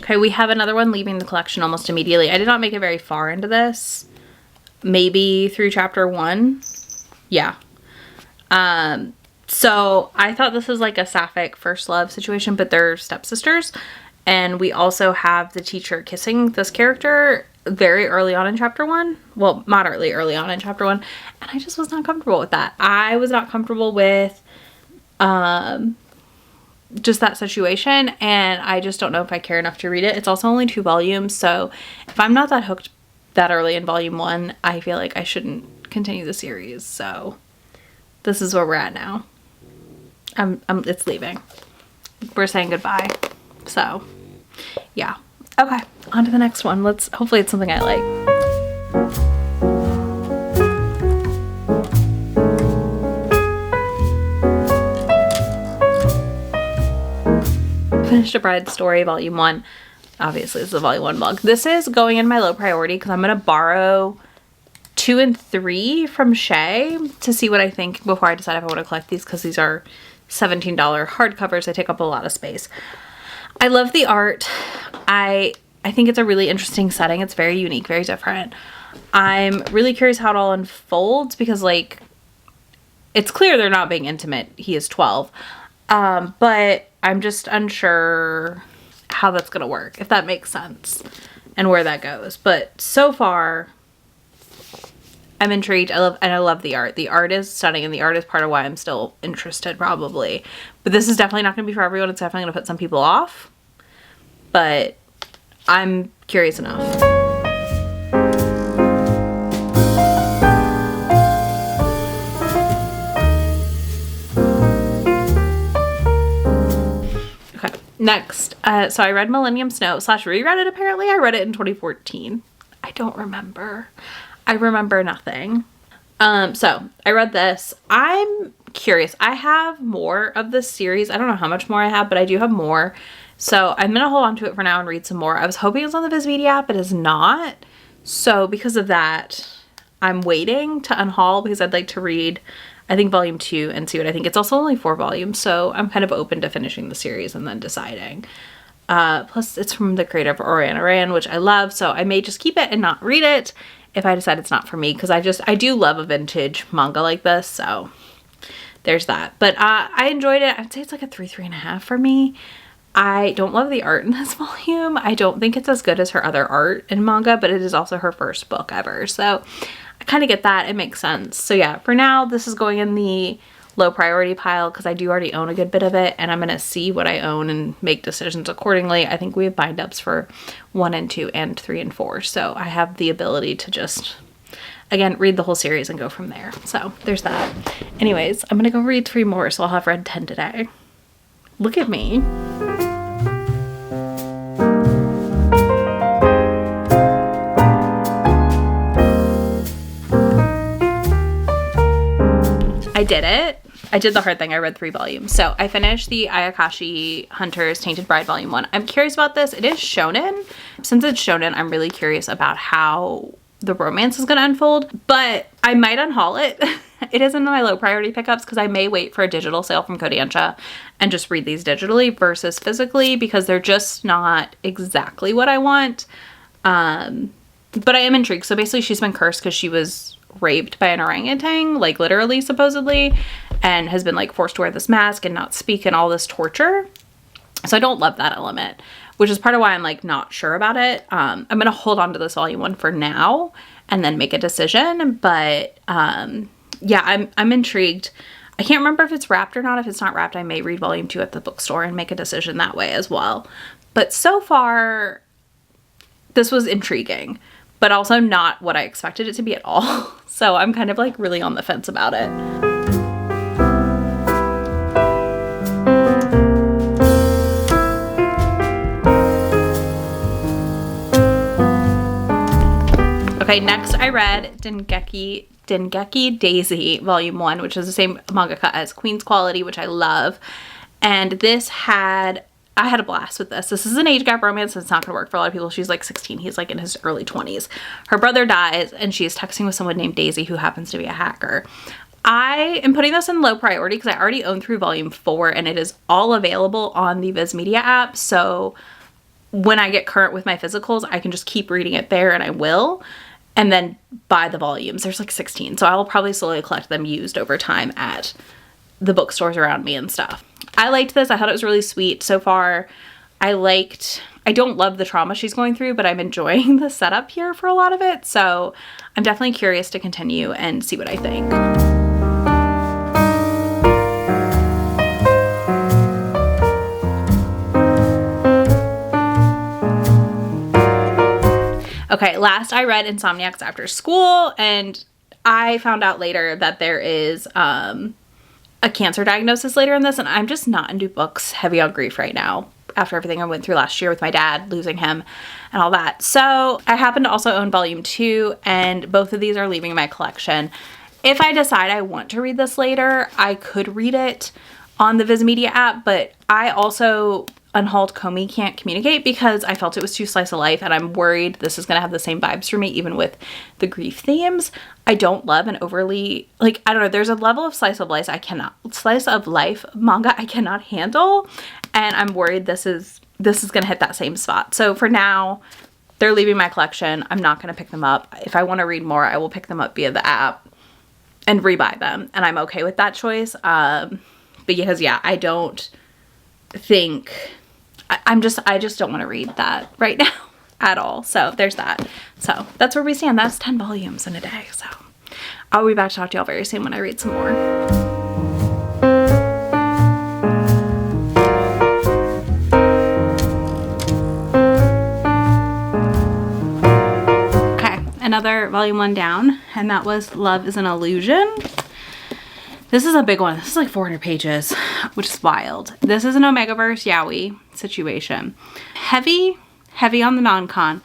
A: Okay, we have another one leaving the collection almost immediately. I did not make it very far into this. Maybe through chapter 1. Yeah. So I thought this was like a sapphic first love situation, but they're stepsisters. And we also have the teacher kissing this character very early on in chapter 1. Well, moderately early on in chapter 1. And I just was not comfortable with that. I was not comfortable with just that situation, and I just don't know if I care enough to read it. It's also only 2 volumes, so if I'm not that hooked that early in volume 1, I feel like I shouldn't continue the series. So this is where we're at now. It's leaving. We're saying goodbye. So yeah. Okay, on to the next one. Hopefully it's something I like. Finished A Bride's Story, volume 1. Obviously, this is a volume 1 vlog. This is going in my low priority because I'm going to borrow 2 and 3 from Shay to see what I think before I decide if I want to collect these, because these are $17 hardcovers. They take up a lot of space. I love the art. I think it's a really interesting setting. It's very unique, very different. I'm really curious how it all unfolds because, like, it's clear they're not being intimate. He is 12. But I'm just unsure how that's gonna work, if that makes sense, and where that goes. But so far, I'm intrigued. I love the art. The art is stunning, and the art is part of why I'm still interested, probably. But this is definitely not gonna be for everyone. It's definitely gonna put some people off. But I'm curious enough. Next, so I read Millenium Snow / reread it apparently. I read it in 2014. I don't remember. I remember nothing. So I read this. I'm curious. I have more of this series. I don't know how much more I have, but I do have more. So I'm going to hold on to it for now and read some more. I was hoping it was on the Viz Media app, but it's not. So because of that, I'm waiting to unhaul because I'd like to read, I think, volume 2 and see what I think. It's also only 4 volumes, so I'm kind of open to finishing the series and then deciding. Plus it's from the creator of Oran, which I love, so I may just keep it and not read it if I decide it's not for me, because I do love a vintage manga like this, so there's that. But I enjoyed it. I'd say it's like a 3.5 for me. I don't love the art in this volume. I don't think it's as good as her other art in manga, but it is also her first book ever, so I kind of get that. It makes sense. So yeah, for now this is going in the low priority pile because I do already own a good bit of it, and I'm gonna see what I own and make decisions accordingly. I think we have bind ups for 1 and 2 and 3 and 4, so I have the ability to just, again, read the whole series and go from there. So there's that. Anyways, I'm gonna go read 3 more, so I'll have read 10 today. Look at me. I did it. I did the hard thing. I read 3 volumes. So I finished the Ayakashi Hunter's Tainted Bride Volume 1. I'm curious about this. It is shonen. Since it's shonen, I'm really curious about how the romance is going to unfold, but I might unhaul it. It is in my low priority pickups because I may wait for a digital sale from Kodansha and just read these digitally versus physically, because they're just not exactly what I want. But I am intrigued. So basically she's been cursed because she was raped by an orangutan, like literally, supposedly, and has been like forced to wear this mask and not speak and all this torture. So I don't love that element, which is part of why I'm like not sure about it. I'm gonna hold on to this volume 1 for now and then make a decision. But yeah, I'm intrigued. I can't remember if it's wrapped or not. If it's not wrapped, I may read volume 2 at the bookstore and make a decision that way as well. But so far, this was intriguing, but also not what I expected it to be at all. So I'm kind of like really on the fence about it. Okay, next I read Dengeki Daisy Volume 1, which is the same mangaka as Queen's Quality, which I love. And this I had a blast with this. This is an age gap romance. It's not gonna work for a lot of people. She's like 16. He's like in his early 20s. Her brother dies and she is texting with someone named Daisy who happens to be a hacker. I am putting this in low priority because I already own through volume 4 and it is all available on the Viz Media app. So when I get current with my physicals, I can just keep reading it there, and I will, and then buy the volumes. There's like 16. So I will probably slowly collect them used over time at the bookstores around me and stuff. I liked this. I thought it was really sweet so far. I don't love the trauma she's going through, but I'm enjoying the setup here for a lot of it. So I'm definitely curious to continue and see what I think. Okay, last I read Insomniacs After School, and I found out later that there is a cancer diagnosis later in this, and I'm just not into books heavy on grief right now after everything I went through last year with my dad, losing him and all that. So I happen to also own volume 2, and both of these are leaving my collection. If I decide I want to read this later, I could read it on the Viz Media app, but I also unhauled Komi Can't Communicate because I felt it was too slice of life, and I'm worried this is gonna have the same vibes for me even with the grief themes. I don't love an overly, like, I don't know, there's a level of slice of life manga I cannot handle, and I'm worried this is gonna hit that same spot. So for now, they're leaving my collection. I'm not gonna pick them up. If I want to read more, I will pick them up via the app and rebuy them, and I'm okay with that choice. Because yeah, I don't think I just don't want to read that right now at all. So there's that. So that's where we stand. That's 10 volumes in a day. So I'll be back to talk to y'all very soon when I read some more. Okay, another volume 1 down, and that was Love is an Illusion. This is a big one. This is like 400 pages, which is wild. This is an Omegaverse yaoi situation. Heavy on the non-con.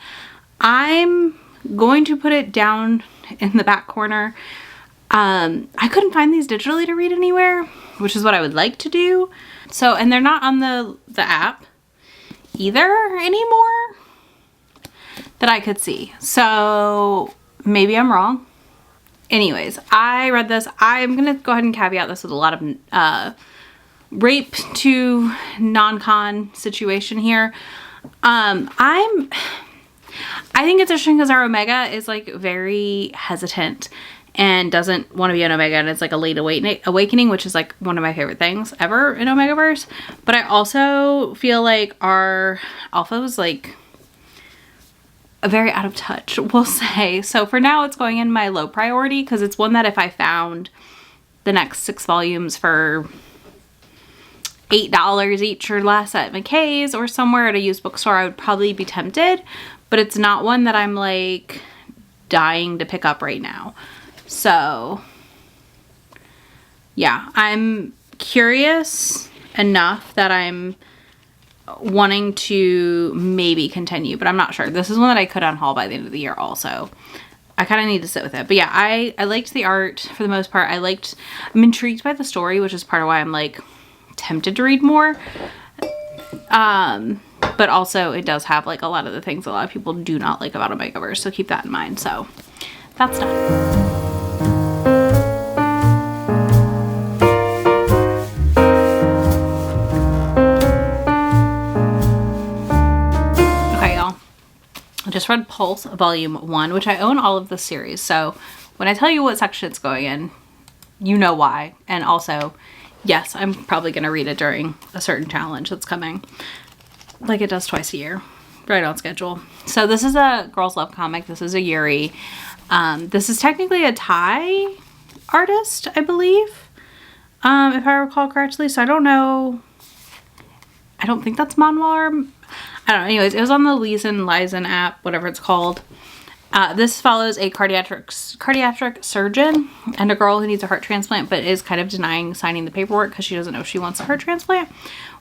A: I'm going to put it down in the back corner. I couldn't find these digitally to read anywhere, which is what I would like to do. So, and they're not on the app either anymore that I could see. So maybe I'm wrong. Anyways, I read this. I'm gonna go ahead and caveat this with a lot of rape to non-con situation here. I think it's interesting because our Omega is like very hesitant and doesn't want to be an Omega, and it's like a late awakening, which is like one of my favorite things ever in Omegaverse. But I also feel like our Alpha was like very out of touch, we'll say. So for now it's going in my low priority because it's one that if I found the next 6 volumes for $8 each or less at McKay's or somewhere at a used bookstore, I would probably be tempted, but it's not one that I'm like dying to pick up right now. So yeah, I'm curious enough that I'm wanting to maybe continue, but I'm not sure. This is one that I could unhaul by the end of the year also. I kind of need to sit with it. But yeah, I liked the art for the most part. I'm intrigued by the story, which is part of why I'm like tempted to read more. But also it does have like a lot of the things a lot of people do not like about Omegaverse, so keep that in mind. So that's done. I just read Pulse Volume 1, which I own all of the series. So when I tell you what section it's going in, you know why. And also, yes, I'm probably going to read it during a certain challenge that's coming. Like it does twice a year. Right on schedule. So this is a Girls Love comic. This is a Yuri. This is technically a Thai artist, I believe. If I recall correctly. So I don't know. I don't think that's Manwar. I don't know. Anyways, it was on the Lizen app, whatever it's called. This follows a cardiac surgeon and a girl who needs a heart transplant, but is kind of denying signing the paperwork because she doesn't know if she wants a heart transplant,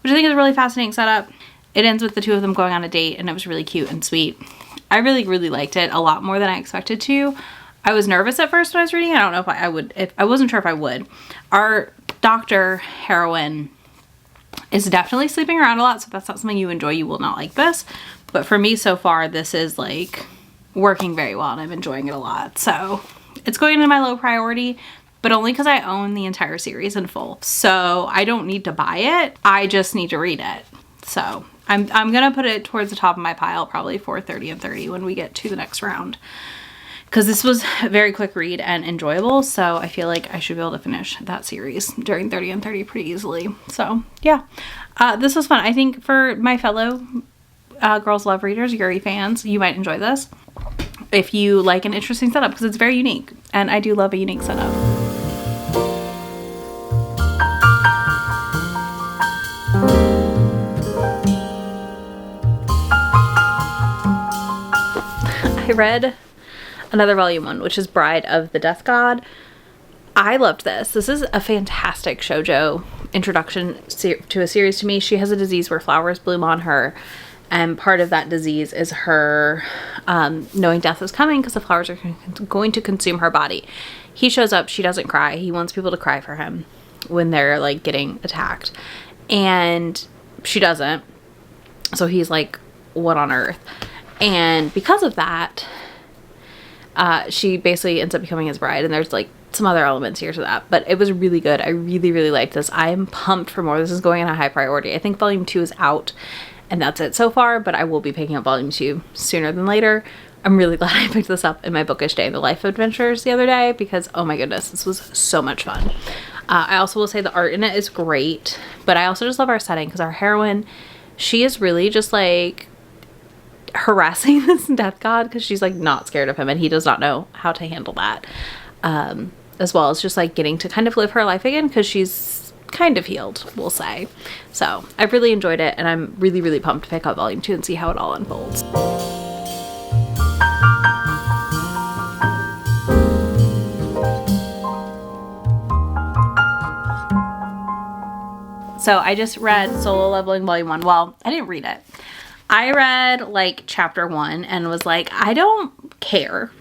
A: which I think is a really fascinating setup. It ends with the two of them going on a date, and it was really cute and sweet. I really, really liked it a lot more than I expected to. I was nervous at first when I was reading it. I don't know if I would. I wasn't sure if I would. Our doctor heroine is definitely sleeping around a lot, so if that's not something you enjoy, you will not like this. But for me so far, this is like working very well and I'm enjoying it a lot. So it's going into my low priority, but only because I own the entire series in full. So I don't need to buy it. I just need to read it. So I'm gonna put it towards the top of my pile, probably for 30 and 30 when we get to the next round. Because this was a very quick read and enjoyable, so I feel like I should be able to finish that series during 30 and 30 pretty easily. So yeah, this was fun. I think for my fellow Girls Love readers, Yuri fans, you might enjoy this if you like an interesting setup, because it's very unique, and I do love a unique setup. I read another volume 1, which is Bride of the Death God. I loved this. This is a fantastic shoujo introduction to a series to me. She has a disease where flowers bloom on her, and part of that disease is her knowing death is coming because the flowers are going to consume her body. He shows up. She doesn't cry. He wants people to cry for him when they're like getting attacked, and she doesn't. So he's like, what on earth? And because of that, she basically ends up becoming his bride, and there's like some other elements here to that, but it was really good. I really, really liked this. I am pumped for more. This is going in a high priority. I think volume 2 is out, and that's it so far, but I will be picking up volume 2 sooner than later. I'm really glad I picked this up in my bookish day in the life adventures the other day, because oh my goodness, this was so much fun. I also will say the art in it is great, but I also just love our setting because our heroine, she is really just like harassing this death god because she's like not scared of him, and he does not know how to handle that, as well as just like getting to kind of live her life again because she's kind of healed, we'll say. So I've really enjoyed it, and I'm really, really pumped to pick up volume 2 and see how it all unfolds. So I just read Solo Leveling Volume 1. Well, I didn't read it. I read like chapter 1 and was like, I don't care.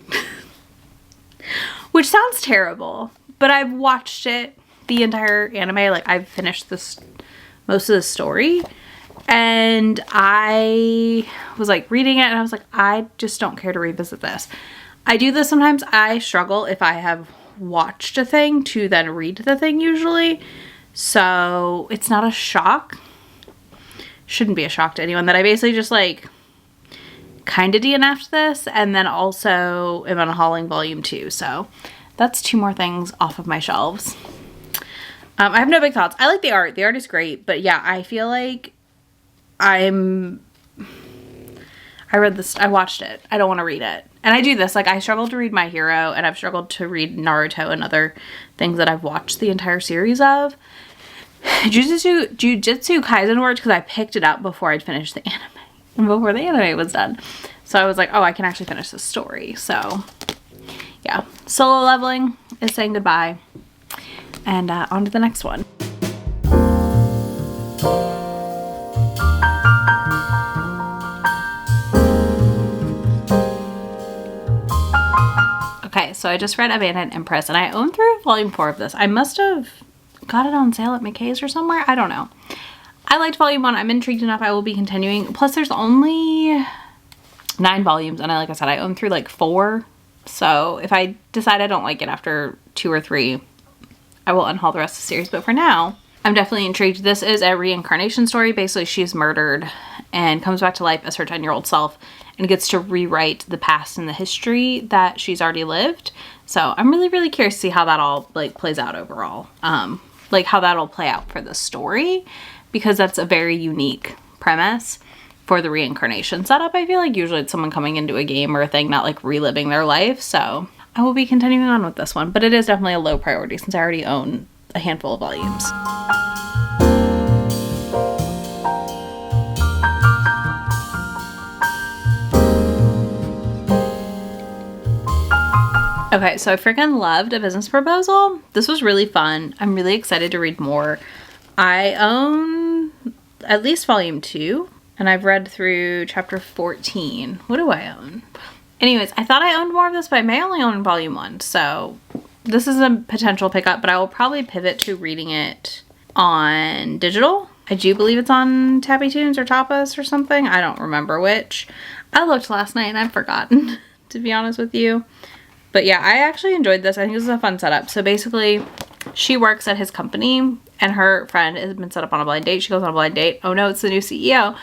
A: Which sounds terrible, but I've watched it, the entire anime. Like I've finished this, most of the story, and I was like reading it and I was like, I just don't care to revisit this. I do this sometimes. I struggle if I have watched a thing to then read the thing usually. So it's not a shock. Shouldn't be a shock to anyone that I basically just like kind of DNF'd this, and then also am unhauling volume 2. So that's 2 more things off of my shelves. I have no big thoughts. I like the art. The art is great, but yeah, I feel like I read this, I watched it. I don't want to read it. And I do this, like I struggled to read My Hero, and I've struggled to read Naruto and other things that I've watched the entire series of. Jujutsu Kaisen worked because I picked it up before I'd finished the anime. Before the anime was done. So I was like, oh, I can actually finish this story. So yeah, Solo Leveling is saying goodbye. And on to the next one. Okay, so I just read Abandoned Empress, and I own through volume 4 of this. I must have got it on sale at McKay's or somewhere. I don't know. I liked volume 1. I'm intrigued enough. I will be continuing. Plus, there's only 9 volumes, and like I said, I own through like 4. So if I decide I don't like it after 2 or 3, I will unhaul the rest of the series. But for now, I'm definitely intrigued. This is a reincarnation story. Basically, she's murdered and comes back to life as her 10-year-old self and gets to rewrite the past and the history that she's already lived. So I'm really, really curious to see how that all like plays out overall. Like how that'll play out for the story, because that's a very unique premise for the reincarnation setup. I feel like usually it's someone coming into a game or a thing, not like reliving their life. So I will be continuing on with this one, but it is definitely a low priority since I already own a handful of volumes. Okay, so I freaking loved A Business Proposal. This was really fun. I'm really excited to read more. I own at least volume 2, and I've read through chapter 14. What do I own? Anyways, I thought I owned more of this, but I may only own volume 1. So this is a potential pickup, but I will probably pivot to reading it on digital. I do believe it's on Tappy Tunes or Tapas or something. I don't remember which. I looked last night and I've forgotten, to be honest with you. But yeah, I actually enjoyed this. I think this is a fun setup. So basically, she works at his company and her friend has been set up on a blind date. She goes on a blind date. Oh no, it's the new CEO.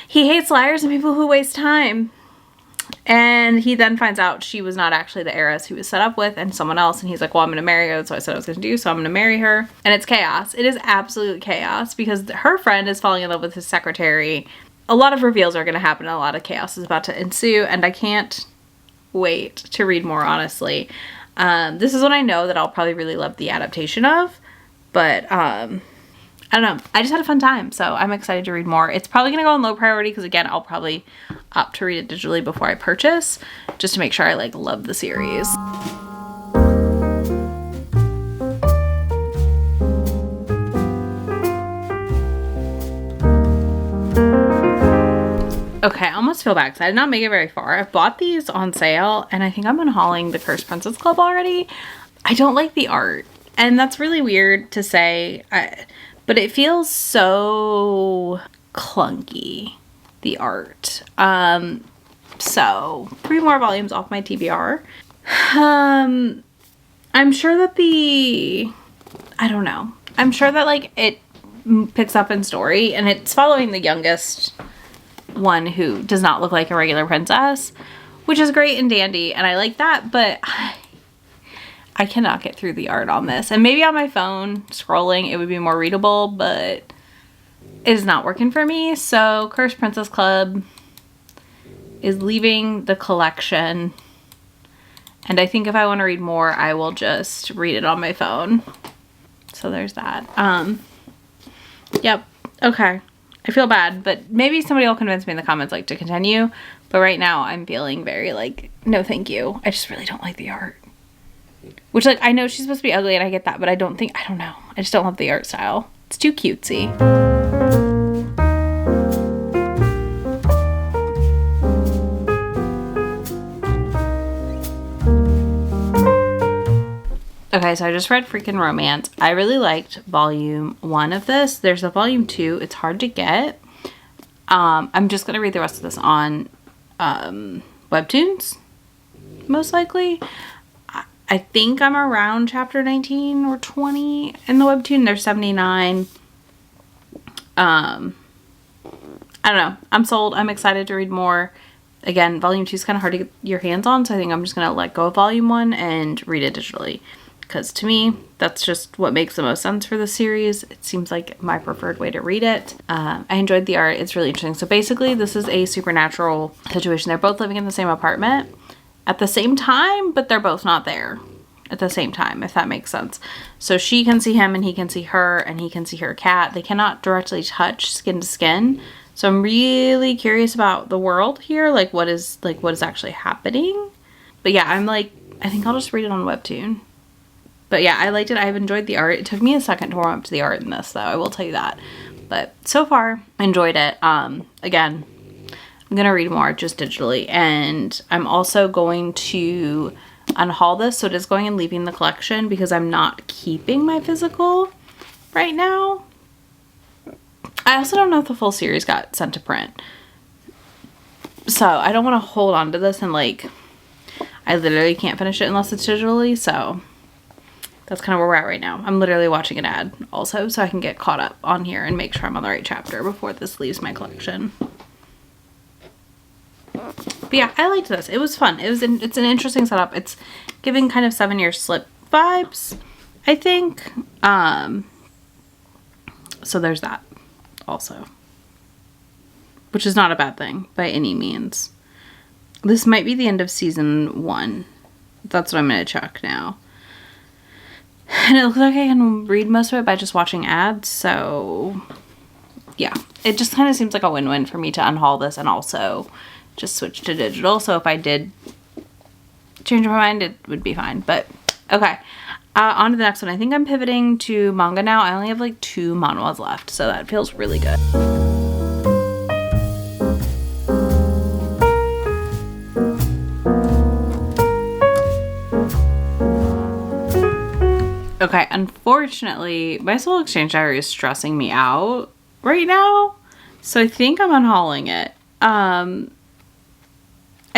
A: He hates liars and people who waste time. And he then finds out she was not actually the heiress he was set up with and someone else. And he's like, well, I'm going to marry her. That's what I said I was going to do. So I'm going to marry her. And it's chaos. It is absolute chaos because her friend is falling in love with his secretary. A lot of reveals are going to happen. A lot of chaos is about to ensue. And I can't wait to read more, honestly. This is what I know that I'll probably really love the adaptation of. But I don't know. I just had a fun time. So I'm excited to read more. It's probably going to go on low priority because, again, I'll probably opt to read it digitally before I purchase, just to make sure I like love the series. Okay, I almost feel bad because I did not make it very far. I've bought these on sale and I think I'm unhauling the Cursed Princess Club already. I don't like the art, and that's really weird to say, but it feels so clunky, the art. So 3 more volumes off my TBR. I'm sure that I don't know. I'm sure that like it picks up in story and it's following the youngest one who does not look like a regular princess, which is great and dandy, and I like that, but I cannot get through the art on this. And maybe on my phone scrolling it would be more readable, but it is not working for me. So Cursed Princess Club is leaving the collection, and I think if I want to read more I will just read it on my phone. So there's that. Yep. Okay. I feel bad, but maybe somebody will convince me in the comments like to continue. But right now I'm feeling very like, no thank you. I just really don't like the art. Which like, I know she's supposed to be ugly and I get that, but I don't know. I just don't love the art style. It's too cutesy. Okay, so I just read Freaking Romance. I really liked volume 1 of this. There's a volume 2. It's hard to get. I'm just going to read the rest of this on Webtoons, most likely. I think I'm around chapter 19 or 20 in the webtoon. There's 79. I don't know. I'm sold. I'm excited to read more. Again, volume 2 is kind of hard to get your hands on, so I think I'm just going to let go of volume 1 and read it digitally. Because to me, that's just what makes the most sense for the series. It seems like my preferred way to read it. I enjoyed the art. It's really interesting. So basically, this is a supernatural situation. They're both living in the same apartment at the same time, but they're both not there at the same time, if that makes sense. So she can see him and he can see her and he can see her cat. They cannot directly touch skin to skin. So I'm really curious about the world here, like what is actually happening. But yeah, I'm like, I think I'll just read it on webtoon. But yeah, I liked it. I've enjoyed the art. It took me a second to warm up to the art in this, though. I will tell you that. But so far, I enjoyed it. Again, I'm going to read more just digitally. And I'm also going to unhaul this. So it is going and leaving the collection because I'm not keeping my physical right now. I also don't know if the full series got sent to print. So I don't want to hold on to this and like, I literally can't finish it unless it's digitally. So that's kind of where we're at right now. I'm literally watching an ad also so I can get caught up on here and make sure I'm on the right chapter before this leaves my collection. But yeah, I liked this. It was fun. It's an interesting setup. It's giving kind of 7 Year Slip vibes, I think. So there's that also, which is not a bad thing by any means. This might be the end of season 1. That's what I'm going to check now. And it looks like I can read most of it by just watching ads. So yeah, it just kind of seems like a win-win for me to unhaul this and also just switch to digital. So if I did change my mind, it would be fine. But okay, on to the next one. I think I'm pivoting to manga now. I only have like 2 manhwas left, so that feels really good. Okay, unfortunately, my Soul Exchange Diary is stressing me out right now, so I think I'm unhauling it. I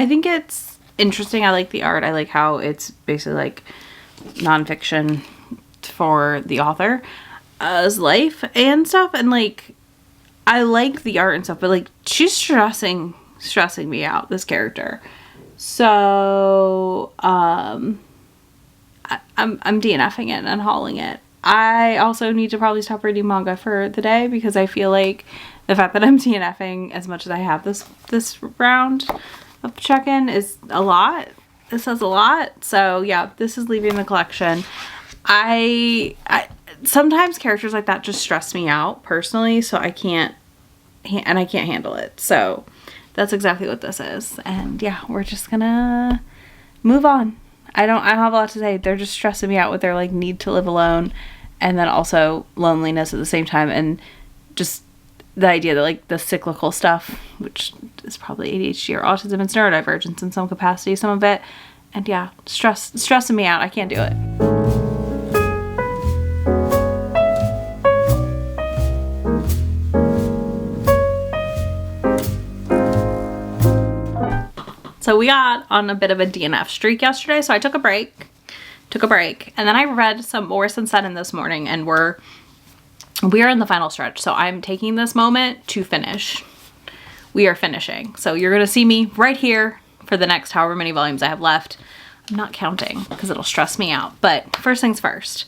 A: think it's interesting. I like the art. I like how it's basically like nonfiction for the author's life and stuff, and like I like the art and stuff, but like she's stressing me out, this character. So I'm DNFing it and hauling it. I also need to probably stop reading manga for the day because I feel like the fact that I'm DNFing as much as I have this round of check-in is a lot. This says a lot. So yeah, this is leaving the collection. I sometimes characters like that just stress me out personally, so I can't handle it. So that's exactly what this is. And yeah, we're just gonna move on. I don't have a lot to say. They're just stressing me out with their like need to live alone and then also loneliness at the same time, and just the idea that like the cyclical stuff, which is probably ADHD or autism and neurodivergence in some capacity, some of it. And yeah, stressing me out. I can't do it. So we got on a bit of a DNF streak yesterday, so I took a break, and then I read some more since then this morning, and we are in the final stretch, so I'm taking this moment to finish. We are finishing, so you're gonna see me right here for the next however many volumes I have left. I'm not counting because it'll stress me out, but first things first.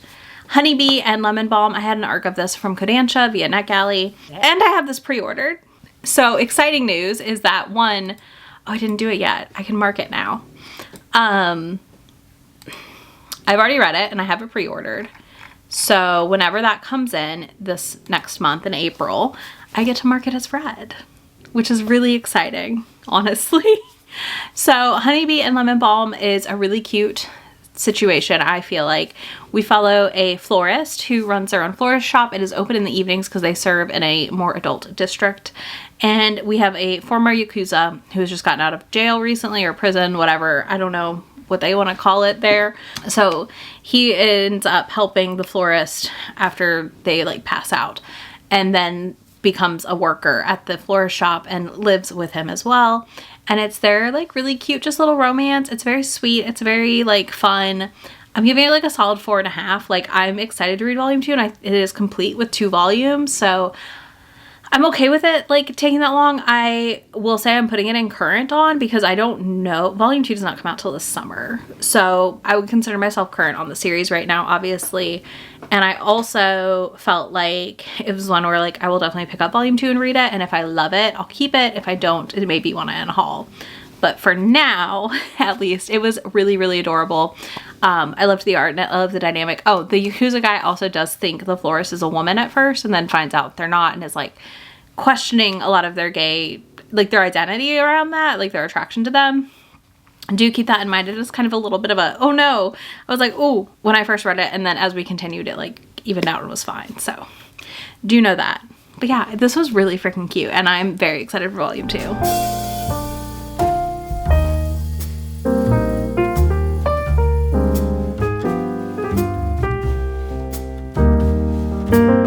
A: Honeybee and Lemon Balm. I had an arc of this from Kodansha via NetGalley, and I have this pre-ordered. So exciting news is that one, oh, I didn't do it yet. I can mark it now. I've already read it and I have it pre-ordered. So whenever that comes in this next month in April, I get to mark it as read, which is really exciting, honestly. So Honeybee and Lemon Balm is a really cute situation. I feel like we follow a florist who runs their own florist shop. It is open in the evenings because they serve in a more adult district. And we have a former Yakuza who has just gotten out of jail recently, or prison, whatever. I don't know what they want to call it there. So he ends up helping the florist after they like pass out, and then becomes a worker at the florist shop and lives with him as well. and it's their like really cute, just little romance. It's very sweet. It's very like fun. I'm giving it like a solid 4.5. Like I'm excited to read volume 2, and it is complete with 2 volumes. So I'm okay with it like taking that long. I will say I'm putting it in current on because I don't know. Volume 2 does not come out till this summer. So I would consider myself current on the series right now, obviously. And I also felt like it was one where like I will definitely pick up volume 2 and read it. And if I love it, I'll keep it. If I don't, it may be one I unhaul. But for now, at least, it was really, really adorable. I loved the art and I love the dynamic. Oh, the Yakuza guy also does think the florist is a woman at first and then finds out they're not and is like questioning a lot of their gay, like their identity around that, like their attraction to them. Do keep that in mind. It is kind of a little bit of a, oh no. I was like, oh, when I first read it, and then as we continued, it like evened out and was fine. So do know that. But yeah, this was really freaking cute and I'm very excited for volume 2.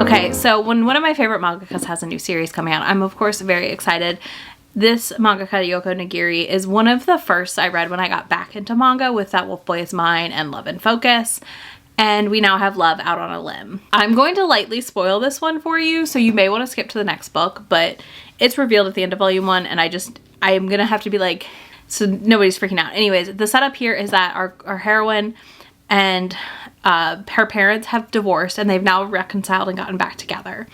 A: Okay, so when one of my favorite mangakas has a new series coming out, I'm of course very excited. This mangaka, Yoko Nagiri, is one of the first I read when I got back into manga with That Wolf Boy Is Mine and Love and Focus. And we now have Love Out on a Limb. I'm going to lightly spoil this one for you, so you may want to skip to the next book, but it's revealed at the end of volume 1, and I am gonna have to be like, so nobody's freaking out. Anyways, the setup here is that our heroine and her parents have divorced and they've now reconciled and gotten back together.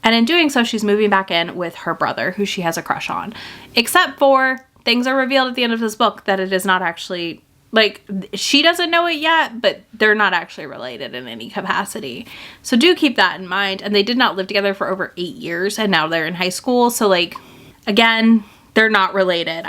A: And in doing so, she's moving back in with her brother, who she has a crush on. Except for things are revealed at the end of this book that it is not actually, like, she doesn't know it yet, but they're not actually related in any capacity. So do keep that in mind. And they did not live together for over 8 years, and now they're in high school. So, like, again, they're not related.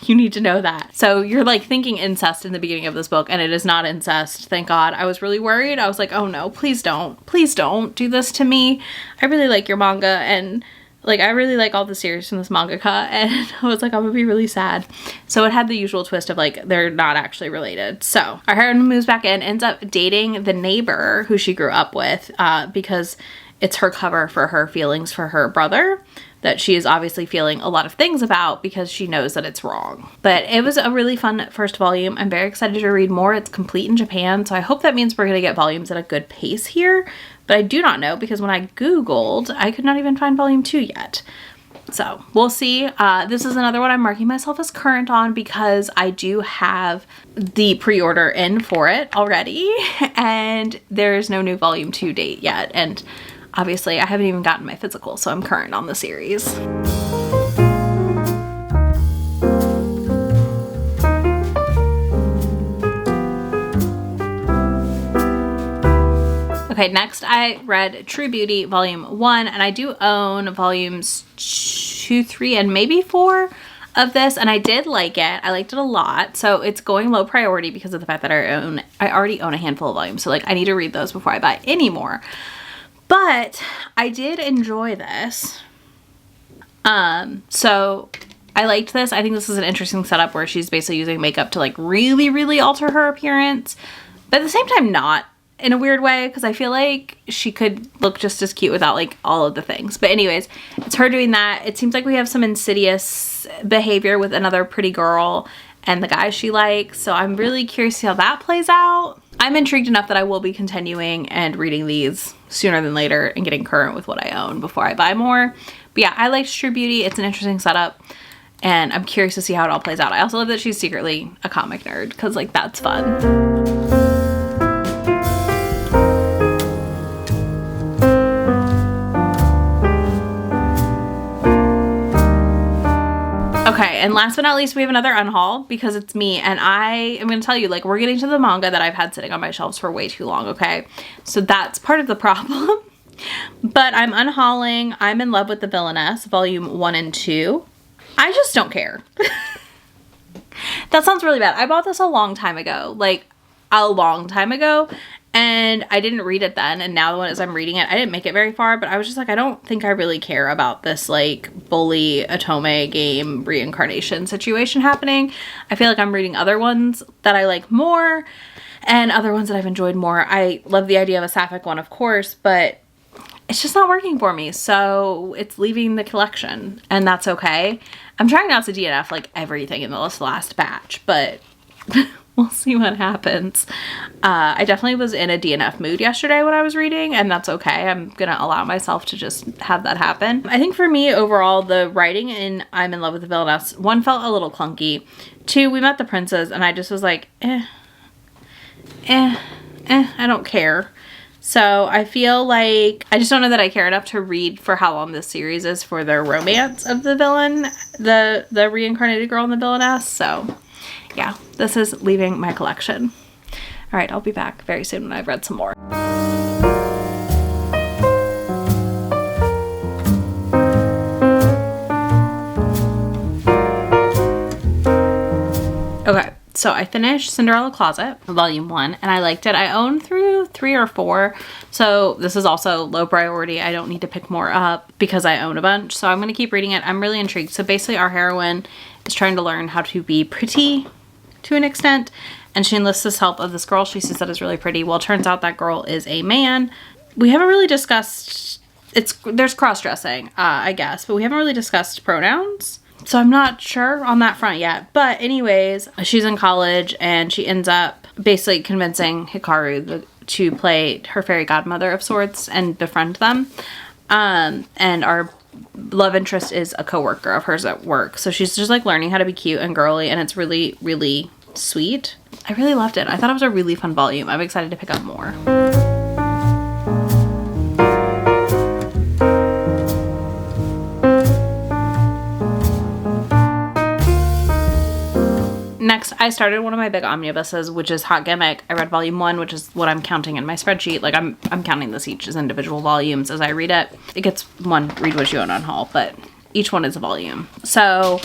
A: You need to know that. So you're like thinking incest in the beginning of this book, and it is not incest. Thank God. I was really worried. I was like, oh no, please don't do this to me. I really like your manga, and like, I really like all the series from this mangaka, and I was like, I'm gonna be really sad. So it had the usual twist of like, they're not actually related. So our heroine moves back in, ends up dating the neighbor who she grew up with, because it's her cover for her feelings for her brother that she is obviously feeling a lot of things about because she knows that it's wrong. But it was a really fun first volume. I'm very excited to read more. It's complete in Japan, so I hope that means we're going to get volumes at a good pace here. But I do not know because when I Googled, I could not even find volume 2 yet. So we'll see. This is another one I'm marking myself as current on because I do have the pre-order in for it already, and there's no new volume 2 date yet. And obviously, I haven't even gotten my physical, so I'm current on the series. Okay, next I read True Beauty Volume 1, and I do own volumes 2, 3, and maybe 4 of this, and I did like it. I liked it a lot, so it's going low priority because of the fact that I already own a handful of volumes, so like I need to read those before I buy any more. But I did enjoy this. So I liked this. I think this is an interesting setup where she's basically using makeup to like really, really alter her appearance, but at the same time not in a weird way, because I feel like she could look just as cute without like all of the things. But anyways, it's her doing that. It seems like we have some insidious behavior with another pretty girl and the guy she likes. So I'm really curious to see how that plays out. I'm intrigued enough that I will be continuing and reading these sooner than later and getting current with what I own before I buy more. But yeah, I liked True Beauty. It's an interesting setup, and I'm curious to see how it all plays out. I also love that she's secretly a comic nerd, because like that's fun. Okay, and last but not least, we have another unhaul because it's me, and I am going to tell you, like, we're getting to the manga that I've had sitting on my shelves for way too long, okay? So that's part of the problem. But I'm unhauling I'm in Love with the Villainess, Volume 1 and 2. I just don't care. That sounds really bad. I bought this a long time ago, like, a long time ago, and I didn't read it then, and now as I'm reading it, I didn't make it very far, but I was just like, I don't think I really care about this, like, bully Otome game reincarnation situation happening. I feel like I'm reading other ones that I like more, and other ones that I've enjoyed more. I love the idea of a sapphic one, of course, but it's just not working for me. So it's leaving the collection, and that's okay. I'm trying not to DNF like everything in this last batch, but we'll see what happens. I definitely was in a DNF mood yesterday when I was reading, and that's okay. I'm gonna allow myself to just have that happen. I think for me overall, the writing in I'm in Love with the Villainess, 1, felt a little clunky. 2, we met the princes and I just was like, I don't care. So I feel like I just don't know that I care enough to read for how long this series is for their romance of the villain, the reincarnated girl and the villainess. So yeah, this is leaving my collection. All right, I'll be back very soon when I've read some more. Okay, so I finished Cinderella Closet, Volume 1, and I liked it. I own through 3 or 4, so this is also low priority. I don't need to pick more up because I own a bunch, so I'm going to keep reading it. I'm really intrigued. So basically our heroine is trying to learn how to be pretty to an extent, and she enlists this help of this girl she sees that is really pretty. Well, it turns out that girl is a man. We haven't really discussed, there's cross-dressing, I guess, but we haven't really discussed pronouns. So I'm not sure on that front yet. But anyways, she's in college and she ends up basically convincing Hikaru to play her fairy godmother of sorts and befriend them. And our love interest is a coworker of hers at work. So she's just like learning how to be cute and girly, and it's really, really sweet. I really loved it. I thought it was a really fun volume. I'm excited to pick up more. Next, I started one of my big omnibuses, which is Hot Gimmick. I read Volume 1, which is what I'm counting in my spreadsheet. Like, I'm counting this each as individual volumes as I read it. It gets one Read What You Own on haul, but each one is a volume. So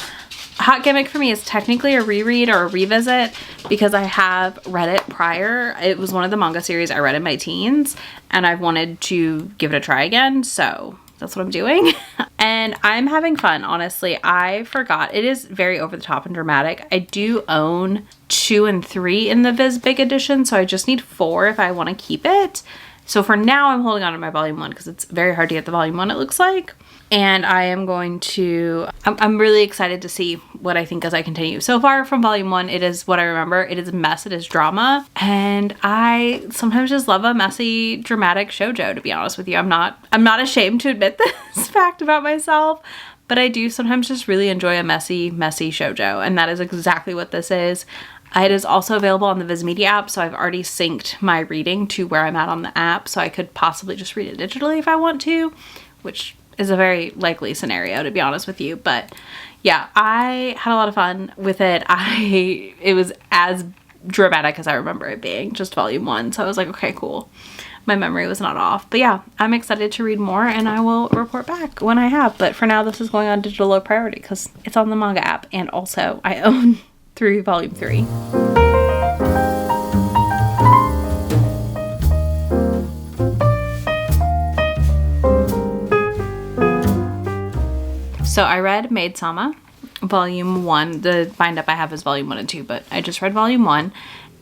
A: Hot Gimmick for me is technically a reread or a revisit because I have read it prior. It was one of the manga series I read in my teens, and I've wanted to give it a try again, so that's what I'm doing. And I'm having fun, honestly. I forgot. It is very over the top and dramatic. I do own 2 and 3 in the Viz Big Edition, so I just need 4 if I want to keep it. So for now, I'm holding on to my Volume 1 because it's very hard to get the Volume 1, it looks like. And I am going to, I'm really excited to see what I think as I continue. So far from Volume 1, it is what I remember. It is a mess, it is drama. And I sometimes just love a messy, dramatic shoujo, to be honest with you. I'm not ashamed to admit this fact about myself, but I do sometimes just really enjoy a messy, messy shoujo. And that is exactly what this is. It is also available on the Viz Media app, so I've already synced my reading to where I'm at on the app, so I could possibly just read it digitally if I want to, which is a very likely scenario, to be honest with you. But yeah, I had a lot of fun with it. It was as dramatic as I remember it being, just Volume 1. So I was like, okay, cool. My memory was not off. But yeah, I'm excited to read more, and I will report back when I have. But for now, this is going on digital low priority because it's on the manga app, and also I own through Volume 3. So I read Maid-Sama, Volume 1. The bind-up I have is Volume 1 and 2, but I just read Volume 1.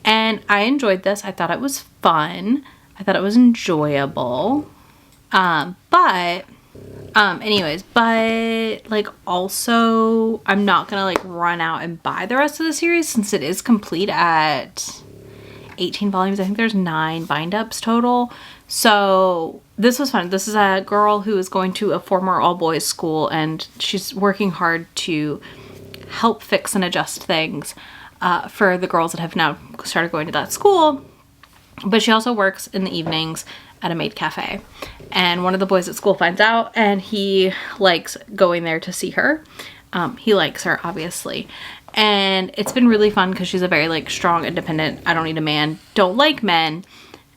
A: And I enjoyed this. I thought it was fun. I thought it was enjoyable. But like also I'm not gonna like run out and buy the rest of the series since it is complete at 18 volumes. I think there's 9 bind-ups total. So this was fun. This is a girl who is going to a former all-boys school, and she's working hard to help fix and adjust things for the girls that have now started going to that school. But she also works in the evenings at a maid cafe. And one of the boys at school finds out, and he likes going there to see her. He likes her, obviously. And it's been really fun because she's a very like strong, independent, I don't need a man, don't like men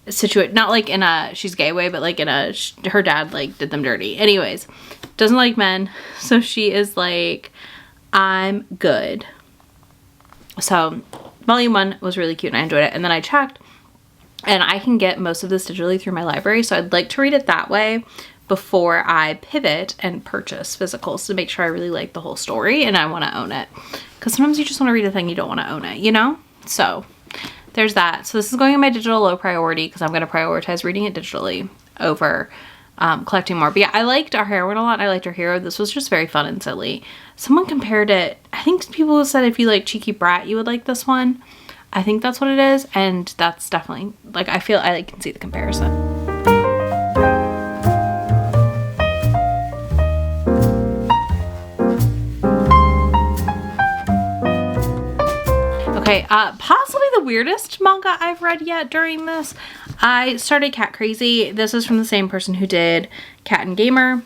A: not like in a she's gay way, but like in a her dad like did them dirty. Anyways, doesn't like men, so she is like, I'm good. So Volume 1 was really cute and I enjoyed it. And then I checked, and I can get most of this digitally through my library, so I'd like to read it that way before I pivot and purchase physicals to make sure I really like the whole story and I want to own it. Because sometimes you just want to read a thing, you don't want to own it, you know? So there's that. So this is going in my digital low priority because I'm going to prioritize reading it digitally over collecting more. But yeah, I liked Our Heroine a lot. I liked Our Hero. This was just very fun and silly. Someone compared it, I think people said if you like Cheeky Brat, you would like this one. I think that's what it is, and that's definitely, like, I feel I can see the comparison. Okay, possibly the weirdest manga I've read yet during this. I started Cat Crazy. This is from the same person who did Cat and Gamer,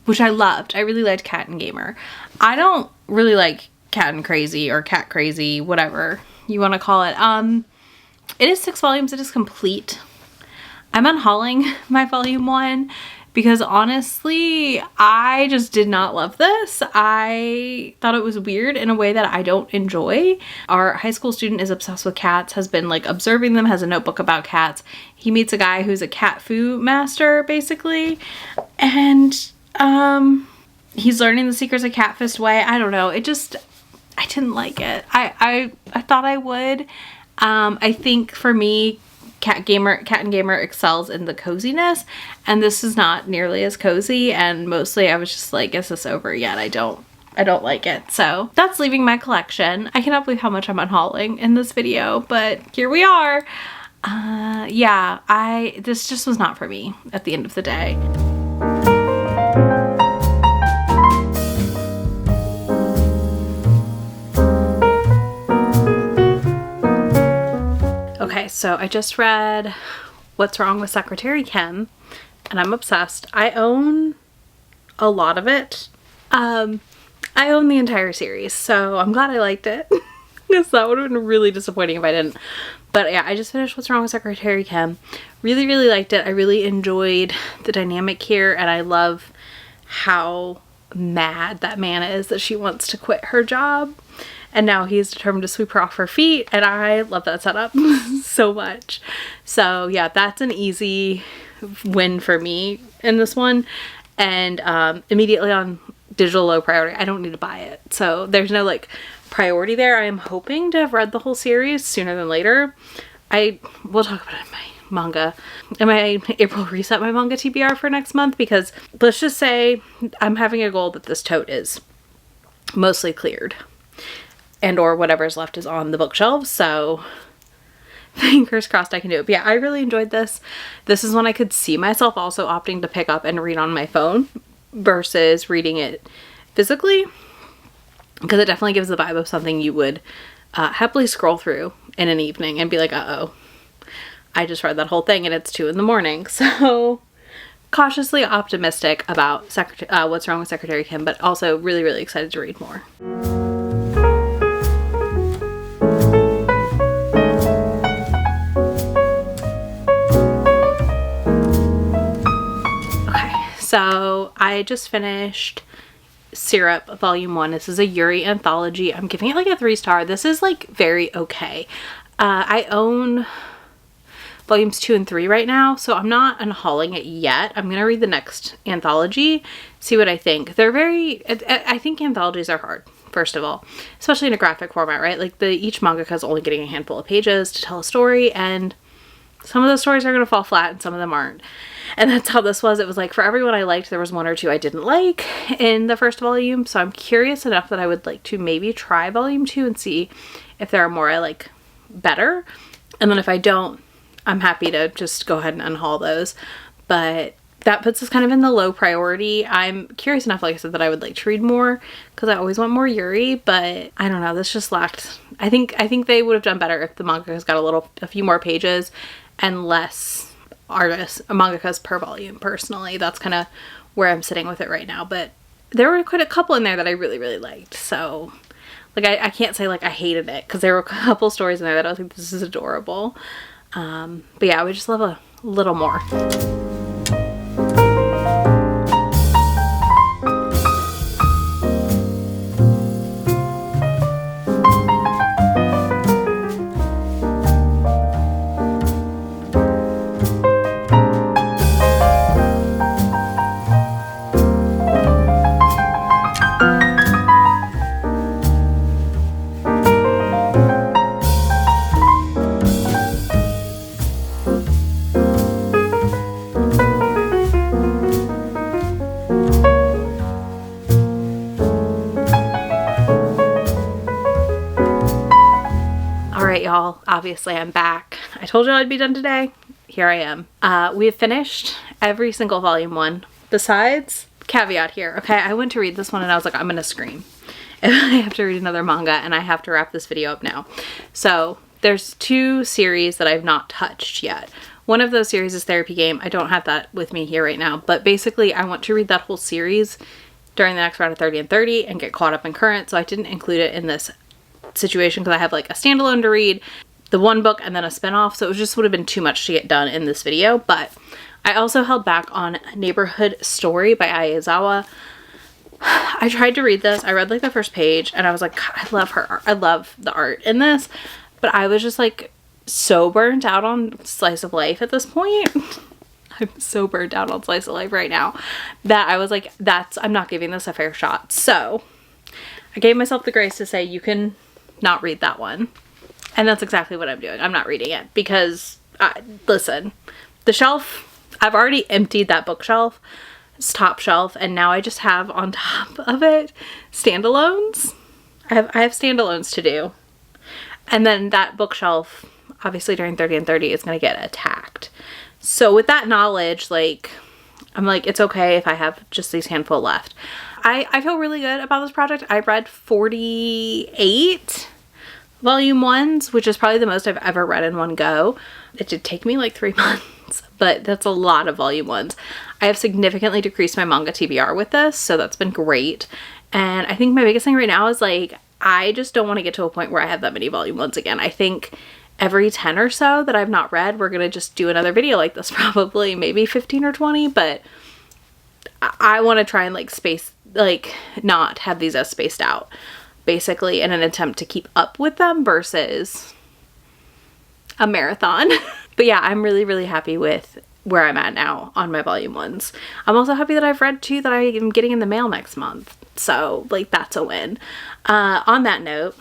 A: which I loved. I really liked Cat and Gamer. I don't really like Cat and Crazy or Cat Crazy, whatever you want to call it. It is 6 volumes. It is complete. I'm unhauling my volume 1 because honestly, I just did not love this. I thought it was weird in a way that I don't enjoy. Our high school student is obsessed with cats, has been like observing them, has a notebook about cats. He meets a guy who's a cat food master, basically. And he's learning the secrets of Cat Fist Way. I don't know. I didn't like it. I thought I would. I think for me, Cat and Gamer excels in the coziness, and this is not nearly as cozy, and mostly I was just like, is this over yet? I don't like it. So that's leaving my collection. I cannot believe how much I'm unhauling in this video, but here we are. Yeah, this just was not for me at the end of the day. Okay, so I just read What's Wrong with Secretary Kim, and I'm obsessed. I own a lot of it. I own the entire series, so I'm glad I liked it. Because that would have been really disappointing if I didn't. But yeah, I just finished What's Wrong with Secretary Kim. Really, really liked it. I really enjoyed the dynamic here, and I love how mad that man is that she wants to quit her job. And now he's determined to sweep her off her feet, and I love that setup so much. So yeah, that's an easy win for me in this one. And immediately on digital low priority, I don't need to buy it. So there's no like priority there. I am hoping to have read the whole series sooner than later. We'll talk about it in my manga. In my April reset my manga TBR for next month, because let's just say I'm having a goal that this tote is mostly cleared. And or whatever's left is on the bookshelves, so fingers crossed I can do it. But yeah, I really enjoyed this. This is one I could see myself also opting to pick up and read on my phone versus reading it physically, because it definitely gives the vibe of something you would happily scroll through in an evening and be like, uh-oh, I just read that whole thing and it's 2 in the morning. So cautiously optimistic about What's Wrong with Secretary Kim, but also really, really excited to read more. So I just finished Syrup Volume 1. This is a Yuri anthology. I'm giving it like a 3-star. This is like very okay. I own volumes 2 and 3 right now, so I'm not unhauling it yet. I'm going to read the next anthology, see what I think. I think anthologies are hard, first of all, especially in a graphic format, right? Like each mangaka is only getting a handful of pages to tell a story, and some of the stories are going to fall flat and some of them aren't. And that's how this was. It was like for everyone I liked, there was 1 or 2 I didn't like in the first volume. So I'm curious enough that I would like to maybe try volume 2 and see if there are more I like better. And then if I don't, I'm happy to just go ahead and unhaul those. But that puts us kind of in the low priority. I'm curious enough, like I said, that I would like to read more because I always want more Yuri, but I don't know. This just lacked. I think they would have done better if the manga has got a few more pages and less mangakas per volume. Personally, that's kind of where I'm sitting with it right now, but there were quite a couple in there that I really, really liked. So like I can't say like I hated it, because there were a couple stories in there that I was like, this is adorable. But yeah, I would just love a little more. obviously I'm back. I told you I'd be done today. Here I am. We have finished every single volume 1. Besides, caveat here, okay, I went to read this one and I was like, I'm gonna scream. I have to read another manga and I have to wrap this video up now. So there's 2 series that I've not touched yet. One of those series is Therapy Game. I don't have that with me here right now, but basically I want to read that whole series during the next round of 30 and 30 and get caught up in current, so I didn't include it in this situation because I have like a standalone to read, the one book, and then a spinoff, so it just would have been too much to get done in this video. But I also held back on Neighborhood Story by Aizawa. I tried to read this. I read like the first page and I was like, God, I love her art. I love the art in this, but I was just like so burnt out on slice of life at this point. I'm so burnt out on slice of life right now that I was like, I'm not giving this a fair shot. So I gave myself the grace to say, you can not read that one. And that's exactly what I'm doing. I'm not reading it because, listen, the shelf, I've already emptied that bookshelf, it's top shelf, and now I just have on top of it standalones. I have standalones to do. And then that bookshelf, obviously during 30 and 30, is going to get attacked. So with that knowledge, like, I'm like, it's okay if I have just these handful left. I feel really good about this project. I read 48 volume 1s, which is probably the most I've ever read in one go. It did take me like 3 months, but that's a lot of volume 1s. I have significantly decreased my manga TBR with this, so that's been great. And I think my biggest thing right now is like, I just don't want to get to a point where I have that many volume 1s again. I think every 10 or so that I've not read, we're gonna just do another video like this, probably maybe 15 or 20, but I want to try and like not have these as spaced out, basically in an attempt to keep up with them versus a marathon. But yeah, I'm really, really happy with where I'm at now on my volume 1s. I'm also happy that I've read 2 that I am getting in the mail next month. So like, that's a win. On that note,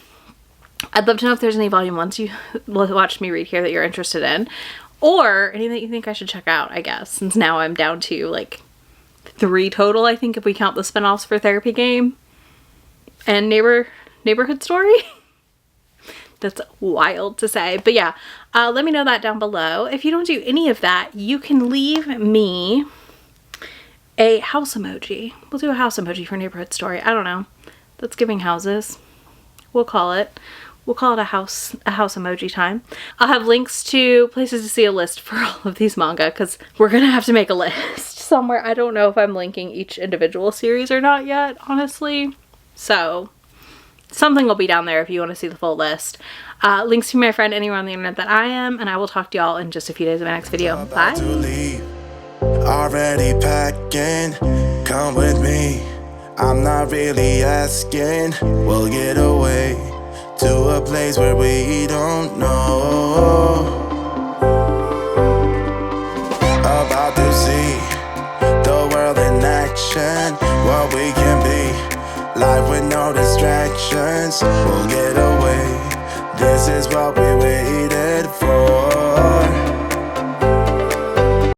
A: I'd love to know if there's any volume 1s you watched me read here that you're interested in, or any that you think I should check out, I guess, since now I'm down to like 3 total, I think, if we count the spinoffs for Therapy Game and Neighborhood Story. That's wild to say, but yeah, let me know that down below. If you don't do any of that, you can leave me a house emoji. We'll do a house emoji for Neighborhood Story. I don't know. That's giving houses. We'll call it a house emoji time. I'll have links to places to see a list for all of these manga, because we're gonna have to make a list somewhere. I don't know if I'm linking each individual series or not yet, honestly. So something will be down there if you want to see the full list. Links to my friend anywhere on the internet that I am, and I will talk to y'all in just a few days in my next video. Bye.
B: Already packing, come with me. I'm not really asking. We'll get away to a place where we don't know. About to see the world in action, what we can be. Life with no distractions, we'll get away. This is what we waited for.